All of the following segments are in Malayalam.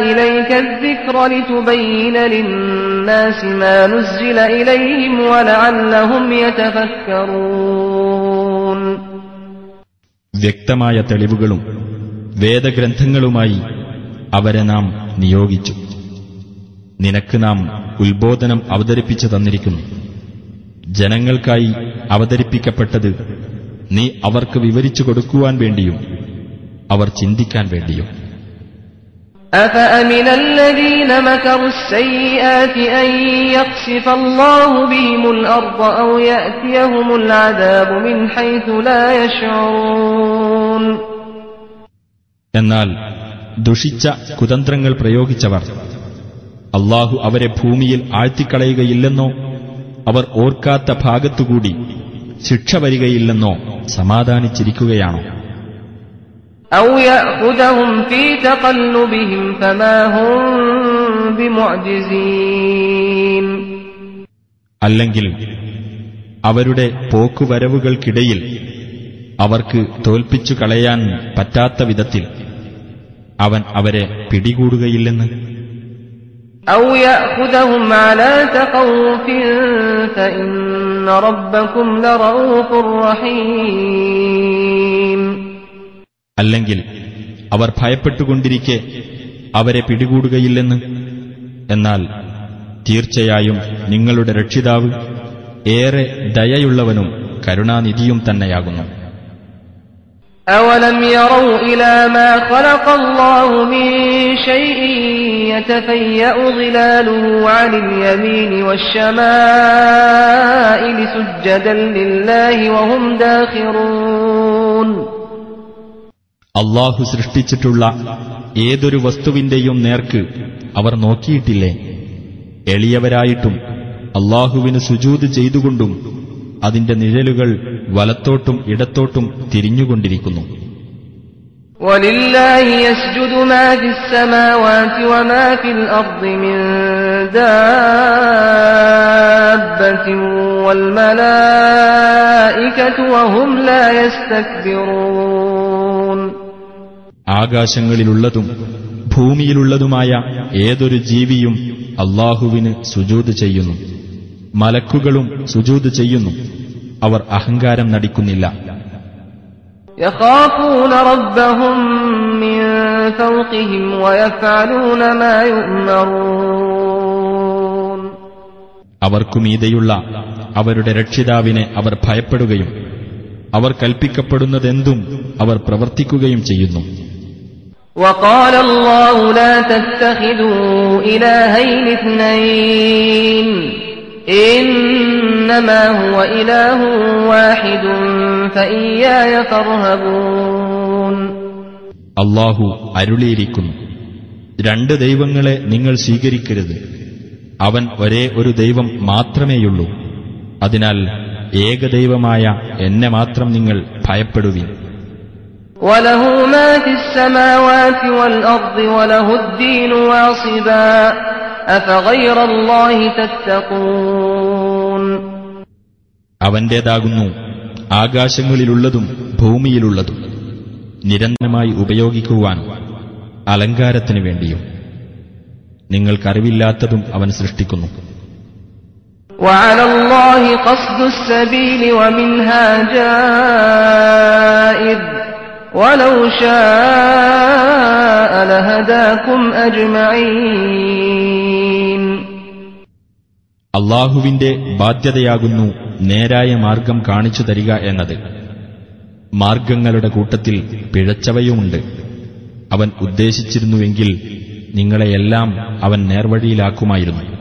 إليك الذكر لتبين للناس ما نزل إليهم ولعلهم يتفكرون. വ്യക്തമായ തെളിവുകളും വേദഗ്രന്ഥങ്ങളുമായി അവരെ നാം നിയോഗിച്ചു. നിനക്ക് നാം ഉത്ബോധനം അവതരിപ്പിച്ചു തന്നിരിക്കുന്നു. ജനങ്ങൾക്കായി അവതരിപ്പിക്കപ്പെട്ടത് നീ അവർക്ക് വിവരിച്ചു കൊടുക്കുവാൻ വേണ്ടിയും അവർ ചിന്തിക്കാൻ വേണ്ടിയും. أفأمن الذين مكروا السيئات أن يخسف الله بهم الأرض أو يأتيهم العذاب من حيث لا يشعرون. എന്നാൽ ദുഷിച്ച കുതന്ത്രങ്ങൾ പ്രയോഗിച്ചവർ അല്ലാഹു അവരെ ഭൂമിയിൽ ആഴ്ത്തിക്കളയുകയില്ലെന്നോ അവർ ഓർക്കാത്ത ഭാഗത്തുകൂടി ശിക്ഷ വരികയില്ലെന്നോ സമാധാനിച്ചിരിക്കുകയാണോ? أو يأخذهم في تقلبهم فما هم بمعجزين. അല്ലെങ്കിൽ അവരുടെ പോക്കുവരവുകൾക്കിടയിൽ അവർക്ക് തോൽപ്പിച്ചു കളയാൻ പറ്റാത്ത വിധത്തിൽ അവൻ അവരെ പിടികൂടുകയില്ലെന്ന്. أو يأخذهم على تخوف فإن ربكم لرؤوف رحيم. അല്ലെങ്കിൽ അവർ ഭയപ്പെട്ടുകൊണ്ടിരിക്കെ അവരെ പിടികൂടുകയില്ലെന്ന്. എന്നാൽ തീർച്ചയായും നിങ്ങളുടെ രക്ഷിതാവ് ഏറെ ദയയുള്ളവനും കരുണാനിധിയും തന്നെയാകുന്നു. أولم يروا إلى ما خلق الله من شيء يتفيأ ظلاله عن اليمين والشمائل سجدا لله وهم داخرون. അല്ലാഹു സൃഷ്ടിച്ചിട്ടുള്ള ഏതൊരു വസ്തുവിന്റെയും നേർക്ക് അവർ നോക്കിയിട്ടില്ലേ? എളിയവരായിട്ടും അല്ലാഹുവിന് സുജൂദ് ചെയ്തുകൊണ്ടും അതിന്റെ നിഴലുകൾ വലത്തോട്ടും ഇടത്തോട്ടും തിരിഞ്ഞുകൊണ്ടിരിക്കുന്നു. وَلِلَّهِ يَسْجُدُ مَا فِي السَّمَاوَاتِ وَمَا فِي الْأَرْضِ مِن دَابَّةٍ وَالْمَلَائِكَةُ وَهُمْ لَا يَسْتَكْبِرُونَ. ആകാശങ്ങളിലുള്ളതും ഭൂമിയിലുള്ളതുമായ ഏതൊരു ജീവിയും അല്ലാഹുവിന് സുജൂദ് ചെയ്യുന്നു. മലക്കുകളും സുജൂദ് ചെയ്യുന്നു. അവർ അഹങ്കാരം നടിക്കുന്നില്ല. يخافون ربهم من فوقهم ويفعلون ما يؤمرون. അവർക്കു മീതെയുള്ള അവരുടെ രക്ഷിതാവിനെ അവർ ഭയപ്പെടുകയും അവർ കൽപ്പിക്കപ്പെടുന്നതെന്തും അവർ പ്രവർത്തിക്കുകയും ചെയ്യുന്നു. وقال الله لا تتخذوا إلهين اثنين إنما هو إله واحد فإياي فارهبون. അല്ലാഹു അരുളിയിരിക്കുന്നു, രണ്ട് ദൈവങ്ങളെ നിങ്ങൾ സ്വീകരിക്കരുത്. അവൻ ഒരേ ഒരു ദൈവം മാത്രമേയുള്ളൂ. അതിനാൽ ഏകദൈവമായ എന്നെ മാത്രം നിങ്ങൾ ഭയപ്പെടുവിൻ. وله ما في السماوات والأرض وله الدين واصبا أفغير الله تتقون. അവന്റേതാകുന്നു ആകാശങ്ങളിലുള്ളതും ഭൂമിയിലുള്ളതും നിരന്തരമായി ഉപയോഗിക്കുവാൻ അലങ്കാരത്തിനു വേണ്ടിയും നിങ്ങൾക്കറിവില്ലാത്തതും അവൻ സൃഷ്ടിക്കുന്നു. وعلى الله قصد السبيل ومنها جائر ولو شاء لهداكم أجمعين. അല്ലാഹുവിന്റെ ബാധ്യതയാകുന്നു നേരായ മാർഗം കാണിച്ചു തരിക എന്നത്. മാർഗങ്ങളുടെ കൂട്ടത്തിൽ പിഴച്ചവയുമുണ്ട്. അവൻ ഉദ്ദേശിച്ചിരുന്നുവെങ്കിൽ നിങ്ങളെയെല്ലാം അവൻ നേർവഴിയിലാക്കുമായിരുന്നു.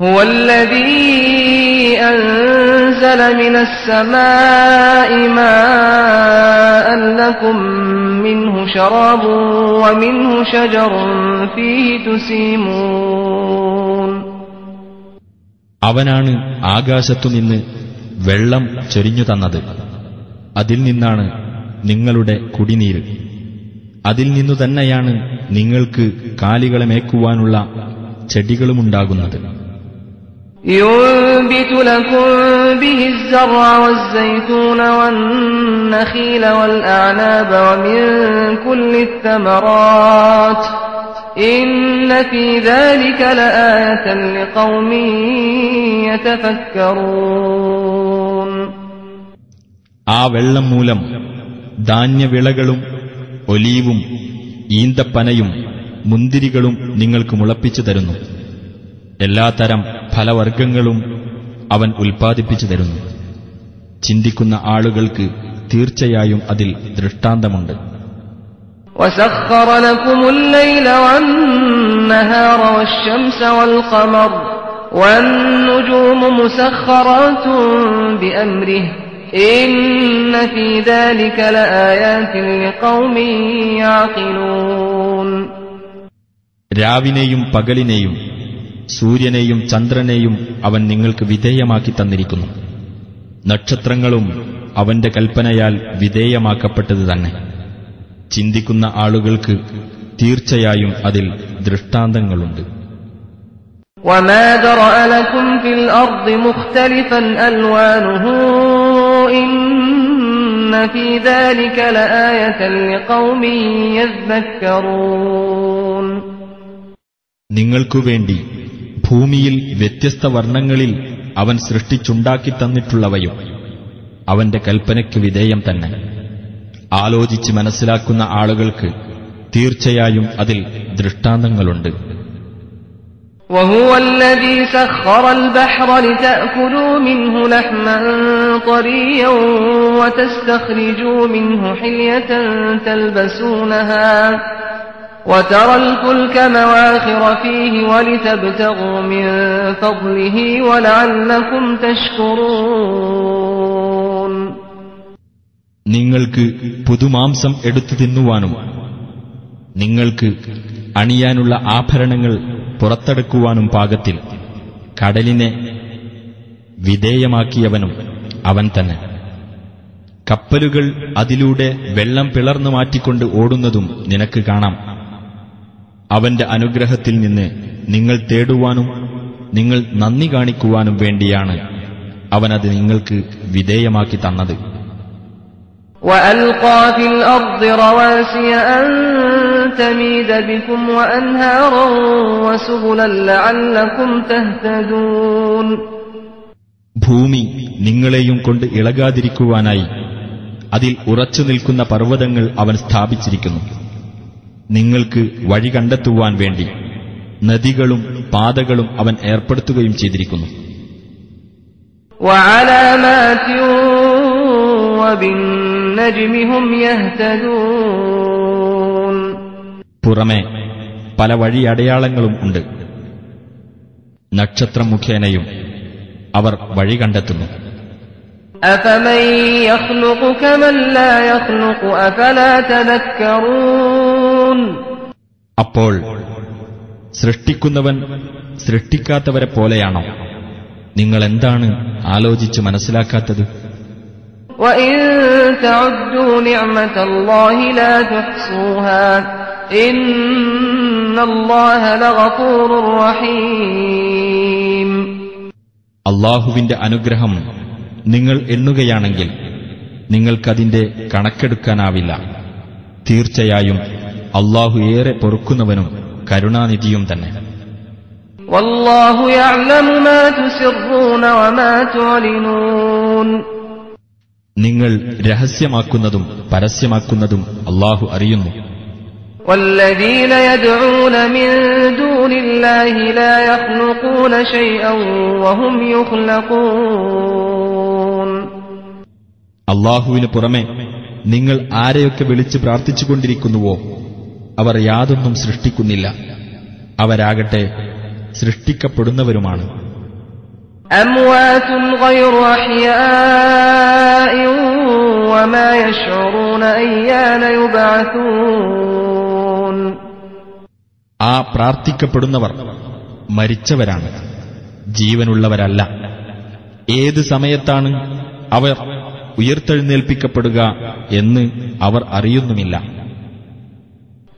هو الذي أنزل من السماء ماء لكم منه شراب ومنه شجر فيه تسيمون. അവനാണ് ആകാശത്തുനിന്ന് വെള്ളം ചൊരിഞ്ഞു തന്നത്. അതിൽ നിന്നാണ് നിങ്ങളുടെ കുടിനീര്. അതിൽ നിന്നു തന്നെയാണ് നിങ്ങൾക്ക് കാലികളെ മേക്കുവാനുള്ള ചെടികളുമുണ്ടാകുന്നത്. ينبت لكم به الزرع والزيتون والنخيل والأعناب ومن كل الثمرات إن في ذلك لآية لقوم يتفكرون. ആ വെള്ളം മൂലം ധാന്യവിളകളും ഒലീവും ഈന്തപ്പനയും മുന്തിരികളും നിങ്ങൾക്ക് മുളപ്പിച്ചു തരുന്നു. എല്ലാത്തരം ഫലവർഗ്ഗങ്ങളും അവൻ ഉൽപ്പാദിപ്പിച്ചു തരുന്നു. ചിന്തിക്കുന്ന ആളുകൾക്ക് തീർച്ചയായും അതിൽ ദൃഷ്ടാന്തമുണ്ട്. وسخر لكم الليل والنهار والشمس والقمر والنجوم مسخرات بأمره إن في ذلك لآيات لقوم يعقلون. രാവിനെയും പകലിനെയും സൂര്യനെയും ചന്ദ്രനെയും അവൻ നിങ്ങൾക്ക് വിധേയമാക്കി തന്നിരിക്കുന്നു. നക്ഷത്രങ്ങളും അവന്റെ കൽപ്പനയാൽ വിധേയമാക്കപ്പെട്ടത് തന്നെ. ചിന്തിക്കുന്ന ആളുകൾക്ക് തീർച്ചയായും അതിൽ ദൃഷ്ടാന്തങ്ങളുണ്ട്. وما ذرأ لكم في الأرض مختلفا ألوانه إن في ذلك لآية لقوم يذكرون. നിങ്ങൾക്കുവേണ്ടി ഭൂമിയിൽ വ്യത്യസ്ത വർണ്ണങ്ങളിൽ അവൻ സൃഷ്ടിച്ചുണ്ടാക്കി തന്നിട്ടുള്ളവയും അവന്റെ കൽപ്പനയ്ക്ക് വിധേയം തന്നെ. ആലോചിച്ച് മനസ്സിലാക്കുന്ന ആളുകൾക്ക് തീർച്ചയായും അതിൽ ദൃഷ്ടാന്തങ്ങളുണ്ട്. وهو الذي سخر البحر لتأكلوا منه لحما طريا وتستخرجوا منه حلية تلبسونها وترى الفلك مواخر فيه ولتبتغوا من فضله ولعلكم تشكرون. നിങ്ങൾക്ക് പുതുമാംസം എടുത്തു തിന്നുവാനും നിങ്ങൾക്ക് അണിയാനുള്ള ആഭരണങ്ങൾ പുറത്തെടുക്കുവാനും പാകത്തിൽ കടലിനെ വിധേയമാക്കിയവനും അവൻ തന്നെ. കപ്പലുകൾ അതിലൂടെ വെള്ളം പിളർന്നു മാറ്റിക്കൊണ്ട് ഓടുന്നതും നിനക്ക് കാണാം. അവന്റെ അനുഗ്രഹത്തിൽ നിന്ന് നിങ്ങൾ തേടുവാനും നിങ്ങൾ നന്ദി കാണിക്കുവാനും വേണ്ടിയാണ് അവനത് നിങ്ങൾക്ക് വിധേയമാക്കി തന്നത്. وألقى في الأرض رواسي أن تميد بكم وأنهارا وسبلا لعلكم تهتدون. ഭൂമി നിങ്ങളെയും കൊണ്ട് ഇളകാതിരിക്കുവാനായി അതിൽ ഉറച്ചു നിൽക്കുന്ന പർവ്വതങ്ങൾ അവൻ സ്ഥാപിച്ചിരിക്കുന്നു. നിങ്ങൾക്ക് വഴി കണ്ടെത്തുവാൻ വേണ്ടി നദികളും പാതകളും അവൻ ഏർപ്പെടുത്തുകയും ചെയ്തിരിക്കുന്നു. وعلامات وبالنجم هم يهتدون. പുറമെ പല വഴിയടയാളങ്ങളും ഉണ്ട്. നക്ഷത്രം മുഖേനയും അവർ വഴി കണ്ടെത്തുന്നു. أفمن يخلق كمن لا يخلق أفلا تذكرون. അപ്പോൾ സൃഷ്ടിക്കുന്നവൻ സൃഷ്ടിക്കാത്തവരെ പോലെയാണോ? നിങ്ങൾ എന്താണ് ആലോചിച്ച് മനസ്സിലാക്കാത്തത്? وإن تعدوا نعمة الله لا تحصوها إن الله لغفور رحيم. അല്ലാഹുവിന്റെ അനുഗ്രഹം നിങ്ങൾ എണ്ണുകയാണെങ്കിൽ നിങ്ങൾക്കതിന്റെ കണക്കെടുക്കാനാവില്ല. തീർച്ചയായും അല്ലാഹു ഏറെ പൊറുക്കുന്നവനും കരുണാനിധിയും തന്നെ. والله يعلم ما تسرون وما تعلنون. നിങ്ങൾ രഹസ്യമാക്കുന്നതും പരസ്യമാക്കുന്നതും അല്ലാഹു അറിയുന്നു. والذين يدعون من دون الله لا يخلقون شيئا وهم يخلقون. അല്ലാഹുവിന് പുറമെ നിങ്ങൾ ആരെയൊക്കെ വിളിച്ച് പ്രാർത്ഥിച്ചുകൊണ്ടിരിക്കുന്നുവോ അവർ യാതൊന്നും സൃഷ്ടിക്കുന്നില്ല. അവരാകട്ടെ സൃഷ്ടിക്കപ്പെടുന്നവരുമാണ്. أموات غير أحياء وما يشعرون أيان يبعثون. ആ പ്രാർത്ഥിക്കപ്പെടുന്നവർ മരിച്ചവരാണ്, ജീവനുള്ളവരല്ല. ഏത് സമയത്താണ് അവർ ഉയർത്തെഴുന്നേൽപ്പിക്കപ്പെടുക എന്ന് അവർ അറിയുന്നുമില്ല.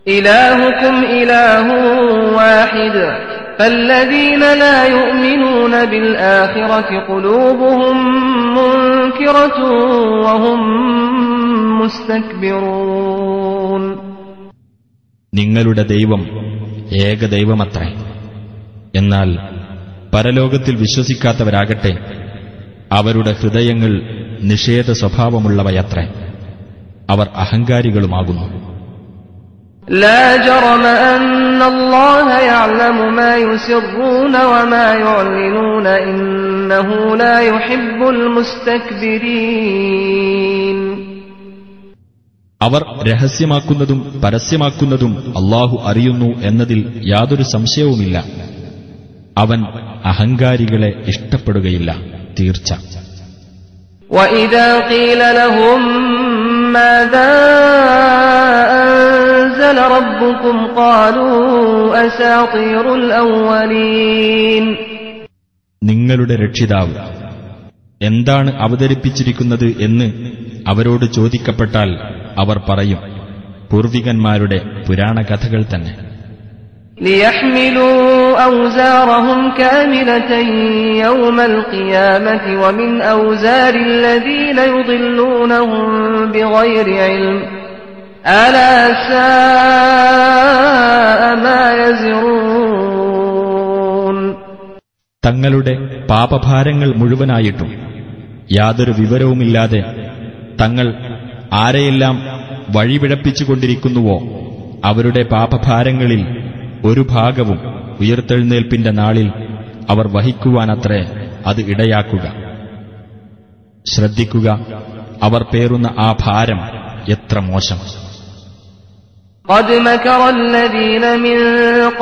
إلهكم إله واحد فالذين لا يؤمنون بالآخرة قلوبهم منكرة وهم مستكبرون. നിങ്ങളുടെ ദൈവം ഏകദൈവമത്രേ. എന്നാൽ പരലോകത്തിൽ വിശ്വസിക്കാത്തവരാകട്ടെ അവരുടെ ഹൃദയങ്ങൾ നിഷേധ സ്വഭാവമുള്ളവയത്രേ. അവർ അഹങ്കാരികളുമാകുന്നു. لا جرم أن الله يعلم ما يسرون وما يعلنون إنه لا يحب المستكبرين. അവർ രഹസ്യമാക്കുന്നതും പരസ്യമാക്കുന്നതും അല്ലാഹു അറിയുന്നു എന്നതിൽ യാതൊരു സംശയവുമില്ല. അവൻ അഹങ്കാരികളെ ഇഷ്ടപ്പെടുകയില്ല, തീർച്ച. وَإِذَا قِيلَ لَهُم مَّاذَا أَنزَلَ رَبُّكُمْ قَالُوا أَسَاطِيرُ الْأَوَّلِينَ. നിങ്ങളുടെ രക്ഷിതാവ് എന്താണ് അവതരിപ്പിച്ചിരിക്കുന്നത് എന്ന് അവരോട് ചോദിക്കപ്പെട്ടാൽ അവർ പറയും, പൂർവികന്മാരുടെ പുരാണകഥകൾ തന്നെ. لِيَحْمِلُوا أَوْزَارَهُمْ كَامِلَةً يَوْمَ الْقِيَامَةِ وَمِنْ أَوْزَارِ الَّذِينَ يُضِلُّونَهُم بِغَيْرِ عِلْمٍ أَلَا سَاءَ مَا يَزِرُونَ. തങ്ങളുടെ പാപഭാരങ്ങൾ മുഴുവനായിട്ടും യാതൊരു വിവരവുമില്ലാതെ തങ്ങൾ ആരെയെല്ലാം വഴിപിഴപ്പിച്ചുകൊണ്ടിരിക്കുന്നുവോ അവരുടെ പാപഭാരങ്ങളിൽ ഒരു ഭാഗവും ഉയിർത്തെഴുന്നേൽപ്പിന്റെ നാളിൽ അവർ വഹിക്കുവാനത്രേ അത് ഇടയാക്കുക. ശ്രദ്ധിക്കുക, അവർ പേറുന്ന ആ ഭാരം എത്ര മോശം. قد مكر الذين من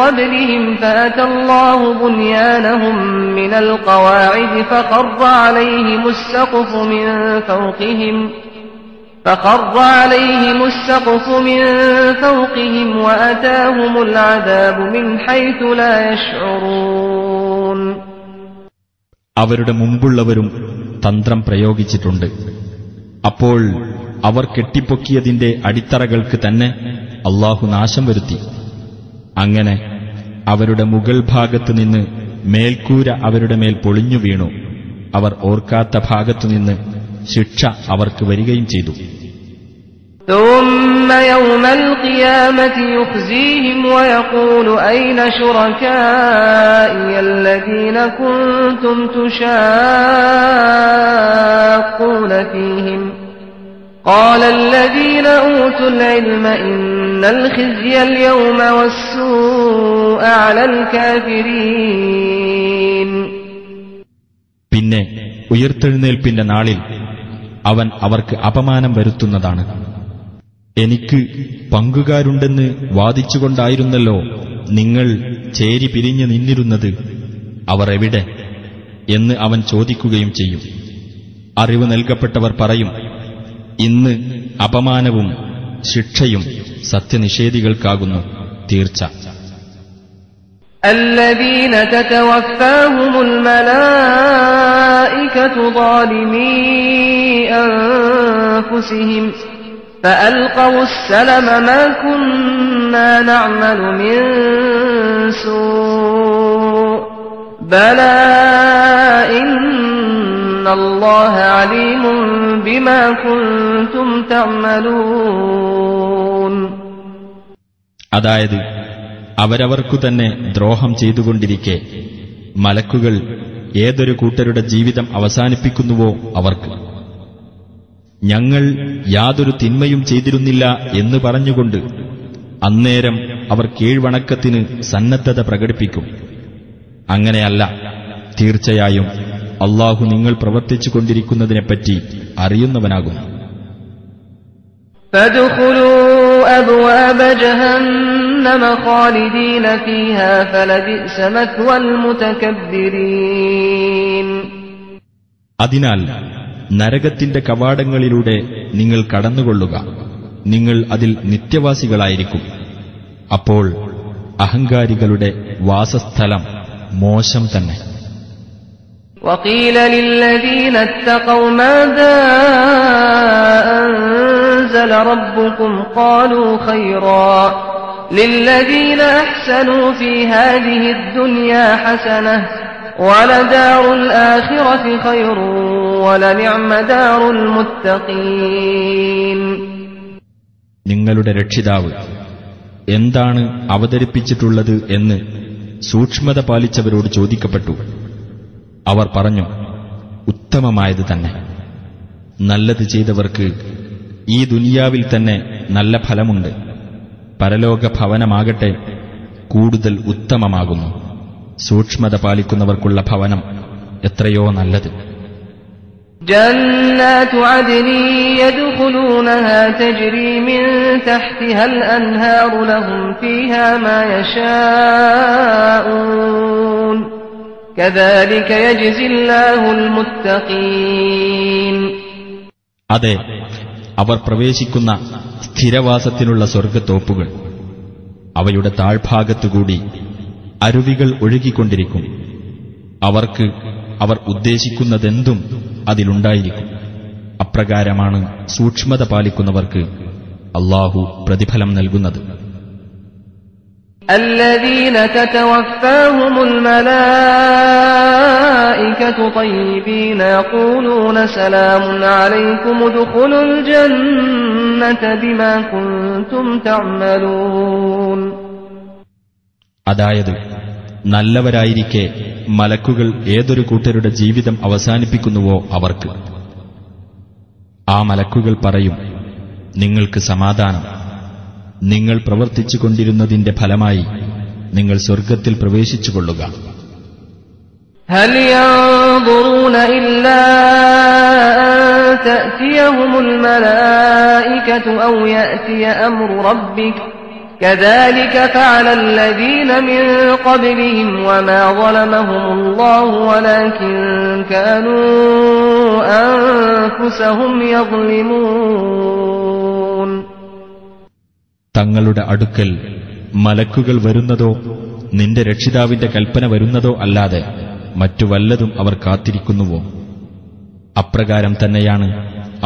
قبلهم فأتى الله بنيانهم من القواعد فخر عليهم السقف من فوقهم وأتاهم العذاب من حيث لا يشعرون. അവരുടെ മുമ്പുള്ളവരും തന്ത്രം പ്രയോഗിച്ചിട്ടുണ്ട്. അപ്പോൾ അവർ കെട്ടിപ്പൊക്കിയതിന്റെ അടിത്തറകൾക്ക് തന്നെ അല്ലാഹു നാശം വരുത്തി. അങ്ങനെ അവരുടെ മുകൾ ഭാഗത്തുനിന്ന് മേൽക്കൂര അവരുടെ മേൽ പൊളിഞ്ഞു വീണു. അവർ ഓർക്കാത്ത ഭാഗത്തുനിന്ന് ശിക്ഷ അവർക്ക് വരികയും ചെയ്തു. ثم يوم القيامة يخزيهم ويقول أين شركائي الذين كنتم تشاقون فيهم قال الذين أوتوا العلم إن الخزي اليوم والسوء على الكافرين. പിന്നെ ഉയിർത്തെഴുന്നേൽപ്പിന്റെ നാളിൽ അവൻ അവർക്ക് അപമാനം വരുത്തുന്നതാണ്. എനിക്ക് പങ്കുകാരുണ്ടെന്ന് വാദിച്ചുകൊണ്ടായിരുന്നല്ലോ നിങ്ങൾ ചേരി പിരിഞ്ഞു നിന്നിരുന്നത്, അവർ എവിടെ എന്ന് അവൻ ചോദിക്കുകയും ചെയ്യും. അറിവ് നൽകപ്പെട്ടവർ പറയും, ഇന്ന് അപമാനവും ശിക്ഷയും സത്യനിഷേധികൾക്കാകുന്നു, തീർച്ച. الذين تتوفاهم الملائكة ظالمي أنفسهم فألقوا السلم ما كنا نعمل من سوء بلى إن الله عليم بما كنتم تعملون. അതായത് അവരവർക്കു തന്നെ ദ്രോഹം ചെയ്തുകൊണ്ടിരിക്കെ മലക്കുകൾ ഏതൊരു കൂട്ടരുടെ ജീവിതം അവസാനിപ്പിക്കുന്നുവോ അവർക്ക് ഞങ്ങൾ യാതൊരു തിന്മയും ചെയ്തിരുന്നില്ല എന്ന് പറഞ്ഞുകൊണ്ട് അന്നേരം അവർ കീഴ്വണക്കത്തിന് സന്നദ്ധത പ്രകടിപ്പിക്കും. അങ്ങനെയല്ല, തീർച്ചയായും അല്ലാഹു നിങ്ങൾ പ്രവർത്തിച്ചുകൊണ്ടിരിക്കുന്നതിനെപ്പറ്റി അറിയുന്നവനാകുന്നു. فادخلوا أبواب جهنم خالدين فيها فلبئس مثوى المتكبرين. അതിനാൽ നരകത്തിന്റെ കവാടങ്ങളിലൂടെ നിങ്ങൾ കടന്നുകൊള്ളുക, നിങ്ങൾ അതിൽ നിത്യവാസികളായിരിക്കും. അപ്പോൾ അഹങ്കാരികളുടെ വാസസ്ഥലം മോശം തന്നെ. وقيل للذين اتقوا ماذا أنزل ربكم قالوا خيرا للذين أحسنوا في هذه الدنيا حسنة ولدار الآخرة خير ولنعم دار المتقين. നിങ്ങളുടെ രക്ഷിതാവ് എന്താണ് അവതരിപ്പിച്ചിട്ടുള്ളത് എന്ന് സൂക്ഷ്മത പാലിച്ചവരോട് ചോദിക്കപ്പെട്ടു. അവർ പറഞ്ഞു, ഉത്തമമായത് തന്നെ. നല്ലത് ചെയ്തവർക്ക് ഈ ദുനിയാവിൽ തന്നെ നല്ല ഫലമുണ്ട്. പരലോക ഭവനമാകട്ടെ കൂടുതൽ ഉത്തമമാകുന്നു. സൂക്ഷ്മത പാലിക്കുന്നവർക്കുള്ള ഭവനം എത്രയോ നല്ലത്. جنات عدن يدخلونها تجري من تحتها الأنهار لهم فيها ما يشاءون كذلك يجزي الله المتقين. അതെ, അവർ പ്രവേശിക്കുന്ന സ്ഥിരവാസത്തിനുള്ള സ്വർഗ്ഗത്തോപ്പുകൾ, അവയുടെ താഴ്ഭാഗത്തുകൂടി അരുവികൾ ഒഴുകിക്കൊണ്ടിരിക്കും. അവർക്ക് അവർ ഉദ്ദേശിക്കുന്നതെന്തും അതിലുണ്ടായിരിക്കും. അപ്രകാരമാണ് സൂക്ഷ്മത പാലിക്കുന്നവർക്ക് അല്ലാഹു പ്രതിഫലം നൽകുന്നത്. الذين تتوفاهم الملائكة طيبين يقولون سلام عليكم ادخلوا الجنة بما كنتم تعملون. അതായത് നല്ലവരായിരിക്കെ മലക്കുകൾ ഏതൊരു കൂട്ടരുടെ ജീവിതം അവസാനിപ്പിക്കുന്നുവോ അവർക്ക് ആ മലക്കുകൾ പറയും, നിങ്ങൾക്ക് സമാധാനം, നിങ്ങൾ പ്രവർത്തിച്ചുകൊണ്ടിരുന്നതിന്റെ ഫലമായി നിങ്ങൾ സ്വർഗ്ഗത്തിൽ പ്രവേശിച്ചുകൊള്ളുക. هل ينظرون إلا أن تأتيهم الملائكة أو يأتي أمر ربك كذلك فعل الذين من قبلهم وما ظلمهم الله ولكن كانوا أنفسهم يظلمون. തങ്ങളുടെ അടുക്കൽ മലക്കുകൾ വരുന്നതോ നിന്റെ രക്ഷിതാവിന്റെ കൽപ്പന വരുന്നതോ അല്ലാതെ മറ്റു വല്ലതും അവർ കാത്തിരിക്കുന്നുവോ? അപ്രകാരം തന്നെയാണ്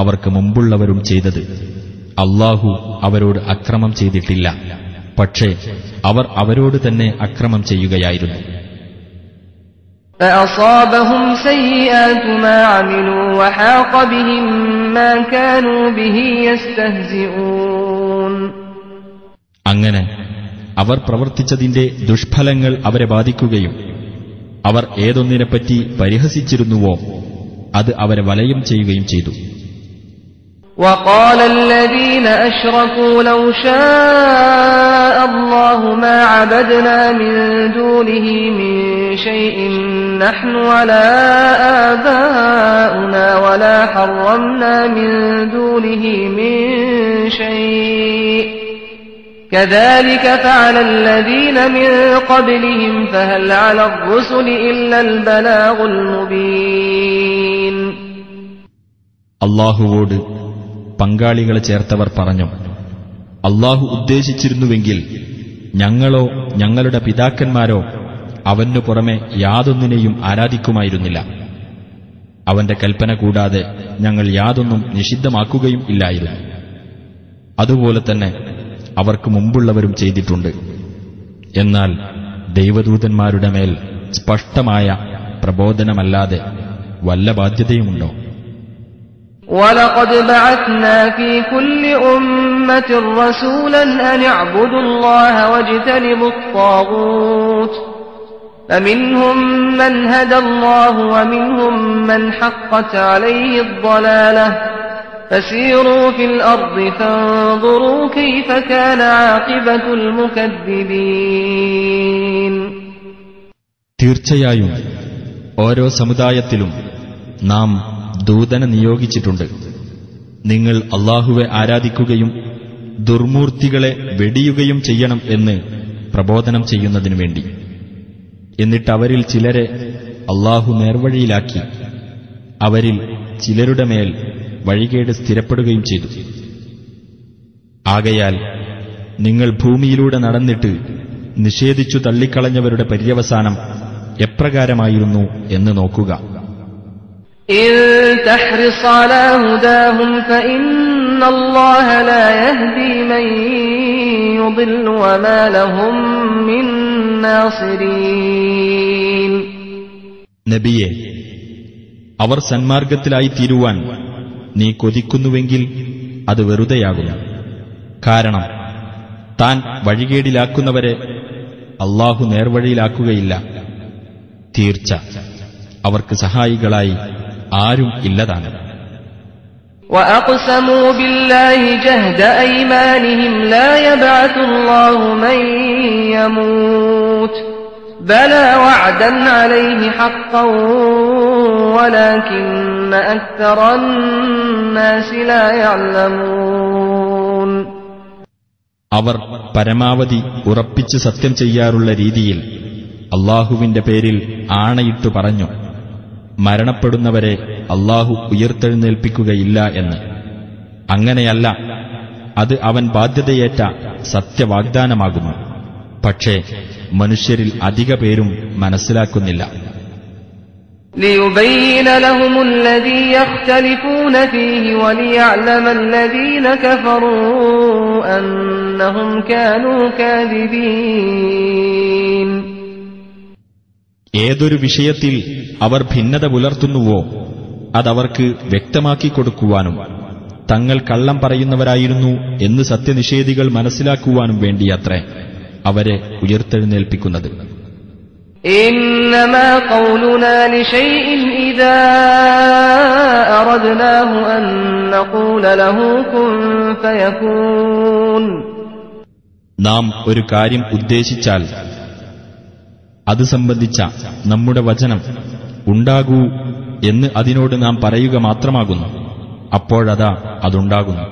അവർക്ക് മുമ്പുള്ളവരും ചെയ്തത്. അല്ലാഹു അവരോട് അക്രമം ചെയ്തിട്ടില്ല, പക്ഷേ അവർ അവരോട് തന്നെ അക്രമം ചെയ്യുകയായിരുന്നു. فأصابهم سيئات ما عملوا وحاق بهم ما كانوا به يستهزئون. അങ്ങനെ അവർ പ്രവർത്തിച്ചതിന്റെ ദുഷ്ഫലങ്ങൾ അവരെ ബാധിക്കുകയും അവർ ഏതൊന്നിനെപ്പറ്റി പരിഹസിച്ചിരുന്നുവോ അത് അവരെ വലയം ചെയ്യുകയും ചെയ്തു. وقال الذين أشركوا لو شاء الله ما عبدنا من دونه من شيء نحن ولا آباؤنا ولا حرمنا من دونه من شيء كذلك فعل الذين من قبلهم فهل على الرسل إلا البلاغ المبين. അല്ലാഹുവോട് പങ്കാളികളെ ചേർത്തവർ പറഞ്ഞു, അല്ലാഹു ഉദ്ദേശിച്ചിരുന്നുവെങ്കിൽ ഞങ്ങളോ ഞങ്ങളുടെ പിതാക്കന്മാരോ അവനു പുറമെ യാതൊന്നിനെയും ആരാധിക്കുമായിരുന്നില്ല. അവന്റെ കൽപ്പന കൂടാതെ ഞങ്ങൾ യാതൊന്നും നിഷിദ്ധമാക്കുകയും ഇല്ലായിരുന്നു. അതുപോലെ തന്നെ അവർക്ക് മുമ്പുള്ളവരും ചെയ്തിട്ടുണ്ട്. എന്നാൽ ദൈവദൂതന്മാരുടെ മേൽ സ്പഷ്ടമായ പ്രബോധനമല്ലാതെ വല്ല ബാധ്യതയുമുണ്ടോ? وَلَقَدْ بَعَثْنَا فِي كُلِّ أُمَّةٍ رَّسُولًا أَنِ اعْبُدُوا اللَّهَ وَاجْتَنِبُوا الطَّاغُوتَ فَمِنْهُم مَّنْ هَدَى اللَّهُ وَمِنْهُم مَّنْ حَقَّتْ عَلَيْهِ الضَّلَالَةُ فَسِيرُوا فِي الْأَرْضِ فَانظُرُوا كَيْفَ كَانَ عَاقِبَةُ الْمُكَذِّبِينَ. തീർച്ചയായും ഓരോ സമുദായത്തിലും നാം ദൂതനെ നിയോഗിച്ചിട്ടുണ്ട്. നിങ്ങൾ അല്ലാഹുവെ ആരാധിക്കുകയും ദുർമൂർത്തികളെ വെടിയുകയും ചെയ്യണം എന്ന് പ്രബോധനം ചെയ്യുന്നതിനു വേണ്ടി. എന്നിട്ട് അവരിൽ ചിലരെ അല്ലാഹു നേർവഴിയിലാക്കി അവരിൽ ചിലരുടെ മേൽ വഴികേട് സ്ഥിരപ്പെടുകയും ചെയ്തു. ആകയാൽ നിങ്ങൾ ഭൂമിയിലൂടെ നടന്നിട്ട് നിഷേധിച്ചു തള്ളിക്കളഞ്ഞവരുടെ പര്യവസാനം എപ്രകാരമായിരുന്നു എന്ന് നോക്കുക. إن تحرص على هداهم فإن الله لا يهدي من يضل وما لهم من ناصرين. നബിയെ, അവർ സന്മാർഗത്തിലായി തീരുവാൻ നീ കൊതിക്കുന്നുവെങ്കിൽ അത് വെറുതെയാകുന്നു. കാരണം താൻ വഴികേടിലാക്കുന്നവരെ അല്ലാഹു നേർവഴിയിലാക്കുകയില്ല. തീർച്ച അവർക്ക് സഹായികളായി ആരും ഇല്ലതാണ്. وَأَقْسَمُوا بِاللَّهِ جَهْدَ أَيْمَانِهِمْ لَا يَبْعَثُ اللَّهُ مَن يَمُوتُ بَلَى وَعْدًا عَلَيْهِ حَقًّا وَلَكِنَّ أَكْثَرَ النَّاسِ لَا يَعْلَمُونَ. അവർ പരമാവധി ഉറപ്പിച്ച് സത്യം ചെയ്യാറുള്ള രീതിയിൽ അല്ലാഹുവിന്റെ പേരിൽ ആണയിട്ടു പറഞ്ഞു, മരണപ്പെടുന്നവരെ അല്ലാഹു ഉയർത്തെഴുന്നേൽപ്പിക്കുകയില്ല എന്ന്. അങ്ങനെയല്ല, അത് അവൻ ബാധ്യതയേറ്റ സത്യവാഗ്ദാനമാകുന്നു. പക്ഷേ മനുഷ്യരിൽ അധിക പേരും മനസ്സിലാക്കുന്നില്ല. لِيُبَيِّنَ لَهُمُ الَّذِي يَخْتَلِفُونَ فِيهِ وَلِيَعْلَمَ الَّذِينَ كَفَرُوا أَنَّهُمْ كَانُوا كَاذِبِينَ. ഏതൊരു വിഷയത്തിൽ അവർ ഭിന്നത പുലർത്തുന്നുവോ അതവർക്ക് വ്യക്തമാക്കി കൊടുക്കുവാനും തങ്ങൾ കള്ളം പറയുന്നവരായിരുന്നു എന്ന് സത്യനിഷേധികൾ മനസ്സിലാക്കുവാനും വേണ്ടിയത്രേ അവരെ ഉയർത്തെഴുന്നേൽപ്പിക്കുന്നത്. ഇന്നമാ ഖൗലുനാ ലിശൈഇൻ ഇദാ അറദ്നാഹു അൻ നഖൂല ലഹു കുൻ ഫയകൂൻ. നാം ഒരു കാര്യം ഉദ്ദേശിച്ചാൽ അത് സംബന്ധിച്ച നമ്മുടെ വചനം ഉണ്ടാകൂ എന്ന് അതിനോട് നാം പറയുക മാത്രമാകുന്നു. അപ്പോഴതാ അതുണ്ടാകുന്നു.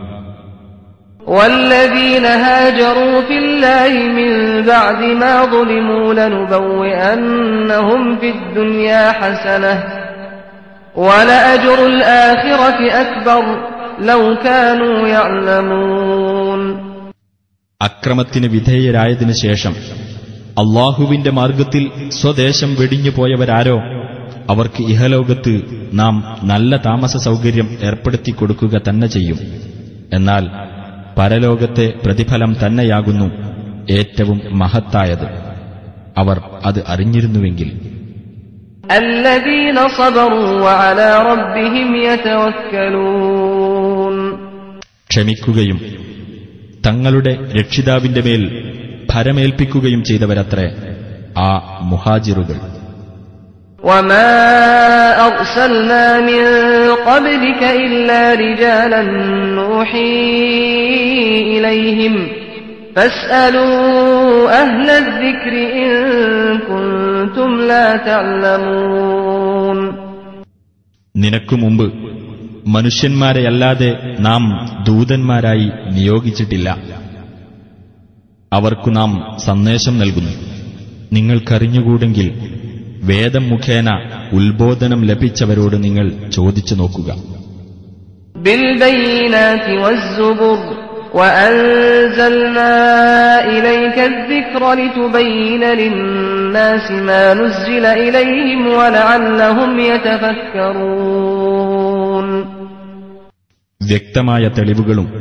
വല്ലദീന ഹാജറൂ ഫില്ലാഹി മിൻ ബഅദി മാ ളുലിമൂ ലനുബവ്വിഅന്നഹും ഫിദ്ദുനിയാ ഹസനഹ വലഅജ്റുൽ ആഖിറതി അക്ബർ ലൗ കാനൂ യഅലമൂൻ. അക്രമത്തിന് വിധേയരായതിനു ശേഷം അല്ലാഹുവിന്റെ മാർഗത്തിൽ സ്വദേശം വെടിഞ്ഞു പോയവരാരോ അവർക്ക് ഇഹലോകത്ത് നാം നല്ല താമസ സൗകര്യം ഏർപ്പെടുത്തി കൊടുക്കുക തന്നെ ചെയ്യും. എന്നാൽ പരലോകത്തെ പ്രതിഫലം തന്നെയാകുന്നു ഏറ്റവും മഹത്തായത്. അവർ അത് അറിഞ്ഞിരുന്നുവെങ്കിൽ. الذين صبروا وعلى ربهم يتوكلون. ക്ഷമിക്കുകയും തങ്ങളുടെ രക്ഷിതാവിന്റെ മേൽ ഭരമേൽപ്പിക്കുകയും ചെയ്തവരത്രേ ആ മുഹാജിറുകൾ. وما أرسلنا من قبلك إلا رجالا نوحي إليهم فاسألوا أهل الذكر إن كنتم لا تعلمون. നിനക്കു മുമ്പ് മനുഷ്യന്മാരെയല്ലാതെ നാം ദൂതന്മാരായി നിയോഗിച്ചിട്ടില്ല. അവർക്കു നാം സന്ദേശം നൽകുന്നു. നിങ്ങൾക്കറിഞ്ഞുകൂടെങ്കിൽ വേദം മുഖേന ഉത്ബോധനം ലഭിച്ചവരോട് നിങ്ങൾ ചോദിച്ചു നോക്കുക. ബിൽബയ്യിനാതി വസ്സുബുർ വഅൻസൽനാ ഇലൈക അദ്ദിക്ര ലിതുബയ്യിന ലിന്നാസി മാ നുസ്സില ഇലൈഹിം വലഅല്ലഹും യതഫക്കറൂൻ. വ്യക്തമായ തെളിവുകളും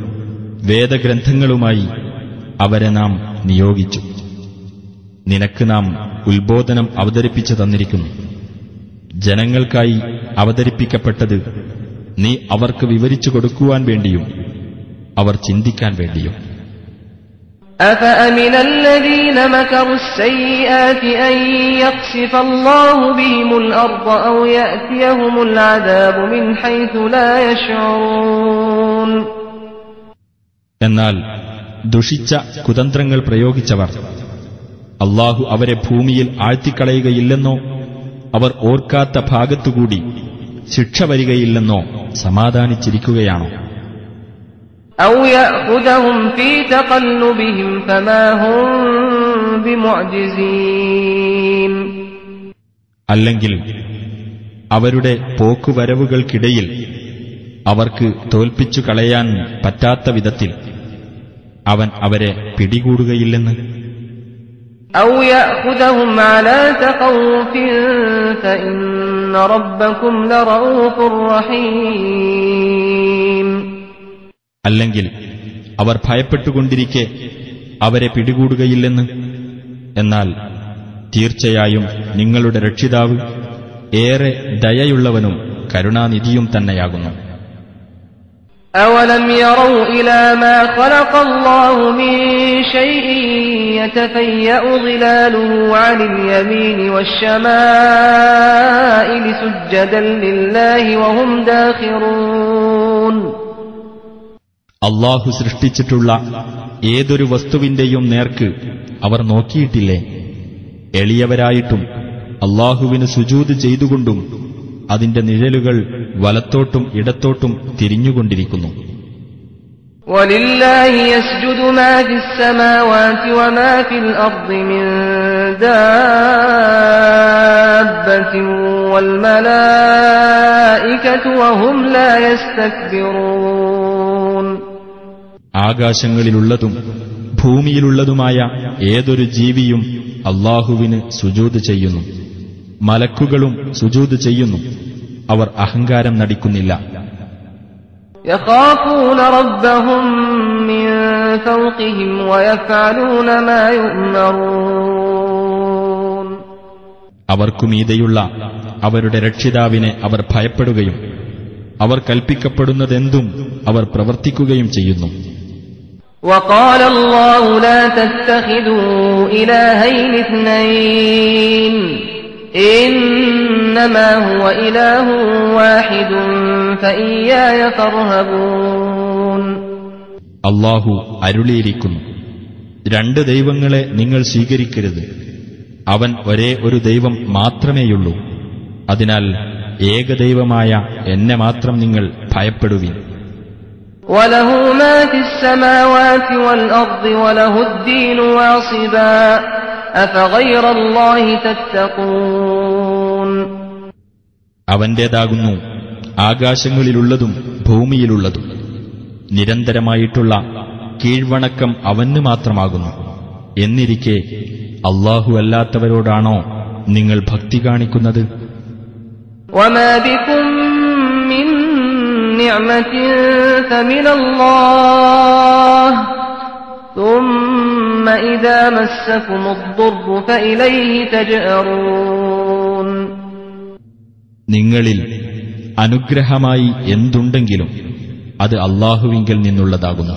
വേദഗ്രന്ഥങ്ങളുമായി അവരെ നാം നിയോഗിച്ചു. നിനക്ക് നാം ഉത്ബോധനം അവതരിപ്പിച്ചു തന്നിരിക്കുന്നു. ജനങ്ങൾക്കായി അവതരിപ്പിക്കപ്പെട്ടത് നീ അവർക്ക് വിവരിച്ചു കൊടുക്കുവാൻ വേണ്ടിയും അവർ ചിന്തിക്കാൻ വേണ്ടിയും. أفأمن الذين مكروا السيئات أن يخسف الله بهم الأرض أو يأتيهم العذاب من حيث لا يشعرون. എന്നാൽ ദുഷിച്ച കുതന്ത്രങ്ങൾ പ്രയോഗിച്ചവർ അല്ലാഹു അവരെ ഭൂമിയിൽ ആഴ്ത്തിക്കളയുകയില്ലെന്നോ അവർ ഓർക്കാത്ത ഭാഗത്തുകൂടി ശിക്ഷ വരികയില്ലെന്നോ സമാധാനിച്ചിരിക്കുകയാണോ? أو يأخذهم في تقلبهم فما هم بمعجزين. അല്ലെങ്കിൽ അവരുടെ പോക്കുവരവുകൾക്കിടയിൽ അവർക്ക് തോൽപ്പിച്ചു കളയാൻ പറ്റാത്ത വിധത്തിൽ അവൻ അവരെ പിടികൂടുകയില്ലെന്ന്. أو يأخذهم على تخوف فإن ربكم لرؤوف رحيم. അല്ലെങ്കിൽ അവർ ഭയപ്പെട്ടുകൊണ്ടിരിക്കെ അവരെ പിടികൂടുകയില്ലെന്ന്. എന്നാൽ തീർച്ചയായും നിങ്ങളുടെ രക്ഷിതാവ് ഏറെ ദയയുള്ളവനും കരുണാനിധിയും തന്നെയാകുന്നു. أَوَلَمْ يَرَوْا إِلَى مَا خَلَقَ اللَّهُ مِن شَيْءٍ يَتَفَيَّأُ ظِلَالُهُ عَنِ الْيَمِينِ وَالشَّمَائِلِ سُجَّدًا لِلَّهِ وَهُمْ دَاخِرُونَ. അല്ലാഹു സൃഷ്ടിച്ചിട്ടുള്ള ഏതൊരു വസ്തുവിന്റെയും നേർക്ക് അവർ നോക്കിയിട്ടില്ലേ? എളിയവരായിട്ടും അല്ലാഹുവിന് സുജൂദ് ചെയ്തുകൊണ്ടും അതിന്റെ നിഴലുകൾ വലത്തോട്ടും ഇടത്തോട്ടും തിരിഞ്ഞുകൊണ്ടിരിക്കുന്നു. വലില്ലാഹി യസ്ജുദു മാ ഫിസ് സമാവാതി വമാ ഫിൽ അർദി മിൻ ദാബത്തിൻ വൽ മലായികതു വഹും ലാ യസ്തക്ബിറൂൻ. ആകാശങ്ങളിലുള്ളതും ഭൂമിയിലുള്ളതുമായ ഏതൊരു ജീവിയും അല്ലാഹുവിന് സുജൂദ് ചെയ്യുന്നു. മലക്കുകളും സുജൂദ് ചെയ്യുന്നു. അവർ അഹങ്കാരം നടിക്കുന്നില്ല. യഖാഫൂന റബ്ബഹും മിൻ ഫൗഖിഹിം വയഫഅലൂന മാ യുഅ്മറൂൻ. അവർക്കു മീതെയുള്ള അവരുടെ രക്ഷിതാവിനെ അവർ ഭയപ്പെടുകയും അവർ കൽപ്പിക്കപ്പെടുന്നതെന്തും അവർ പ്രവർത്തിക്കുകയും ചെയ്യുന്നു. وقال الله لا تتخذوا إلهين اثنين إنما هو إله واحد فإياي فارهبون. അല്ലാഹു അരുളിയിരിക്കുന്നു, രണ്ട് ദൈവങ്ങളെ നിങ്ങൾ സ്വീകരിക്കരുത്. അവൻ ഒരേ ഒരു ദൈവം മാത്രമേയുള്ളൂ. അതിനാൽ ഏകദൈവമായ എന്നെ മാത്രം നിങ്ങൾ ഭയപ്പെടുവിൻ. وله ما في السماوات والأرض وله الدين واصبا أفغير الله تتقون. അവന്റേതാകുന്നു ആകാശങ്ങളിലുള്ളതും ഭൂമിയിലുള്ളതും. നിരന്തരമായിട്ടുള്ള കീഴ്വണക്കം അവന് മാത്രമാകുന്നു. എന്നിരിക്കെ അല്ലാഹു അല്ലാത്തവരോടാണോ നിങ്ങൾ ഭക്തി കാണിക്കുന്നത്? وما بكم من نعمة فمن الله ثم إذا مسكم الضر فإليه تجأرون. നിങ്ങളിൽ അനുഗ്രഹമായി എന്തുണ്ടെങ്കിലും അത് അല്ലാഹുവിങ്കൽ നിന്നുള്ളതാകുന്നു.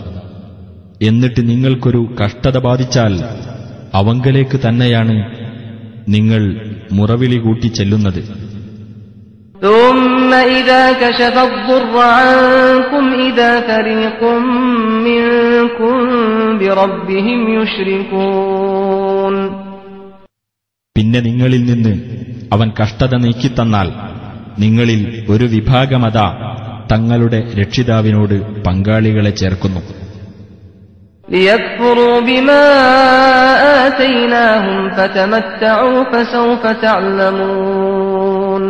എന്നിട്ട് നിങ്ങൾക്കൊരു കഷ്ടത ബാധിച്ചാൽ അവങ്കലേക്ക് തന്നെയാണ് നിങ്ങൾ മുറവിളി കൂട്ടി ചെല്ലുന്നത്. ثم إذا كشف الضر عنكم إذا فريق منكم بربهم يشركون. പിന്നെ നിങ്ങളിൽ നിന്ന് അവൻ കഷ്ടത നീക്കിത്തന്നാൽ നിങ്ങളിൽ ഒരു വിഭാഗമതാ തങ്ങളുടെ രക്ഷിതാവിനോട് പങ്കാളികളെ ചേർക്കുന്നു. ليكفروا بما آتيناهم فتمتعوا فسوف تعلمون.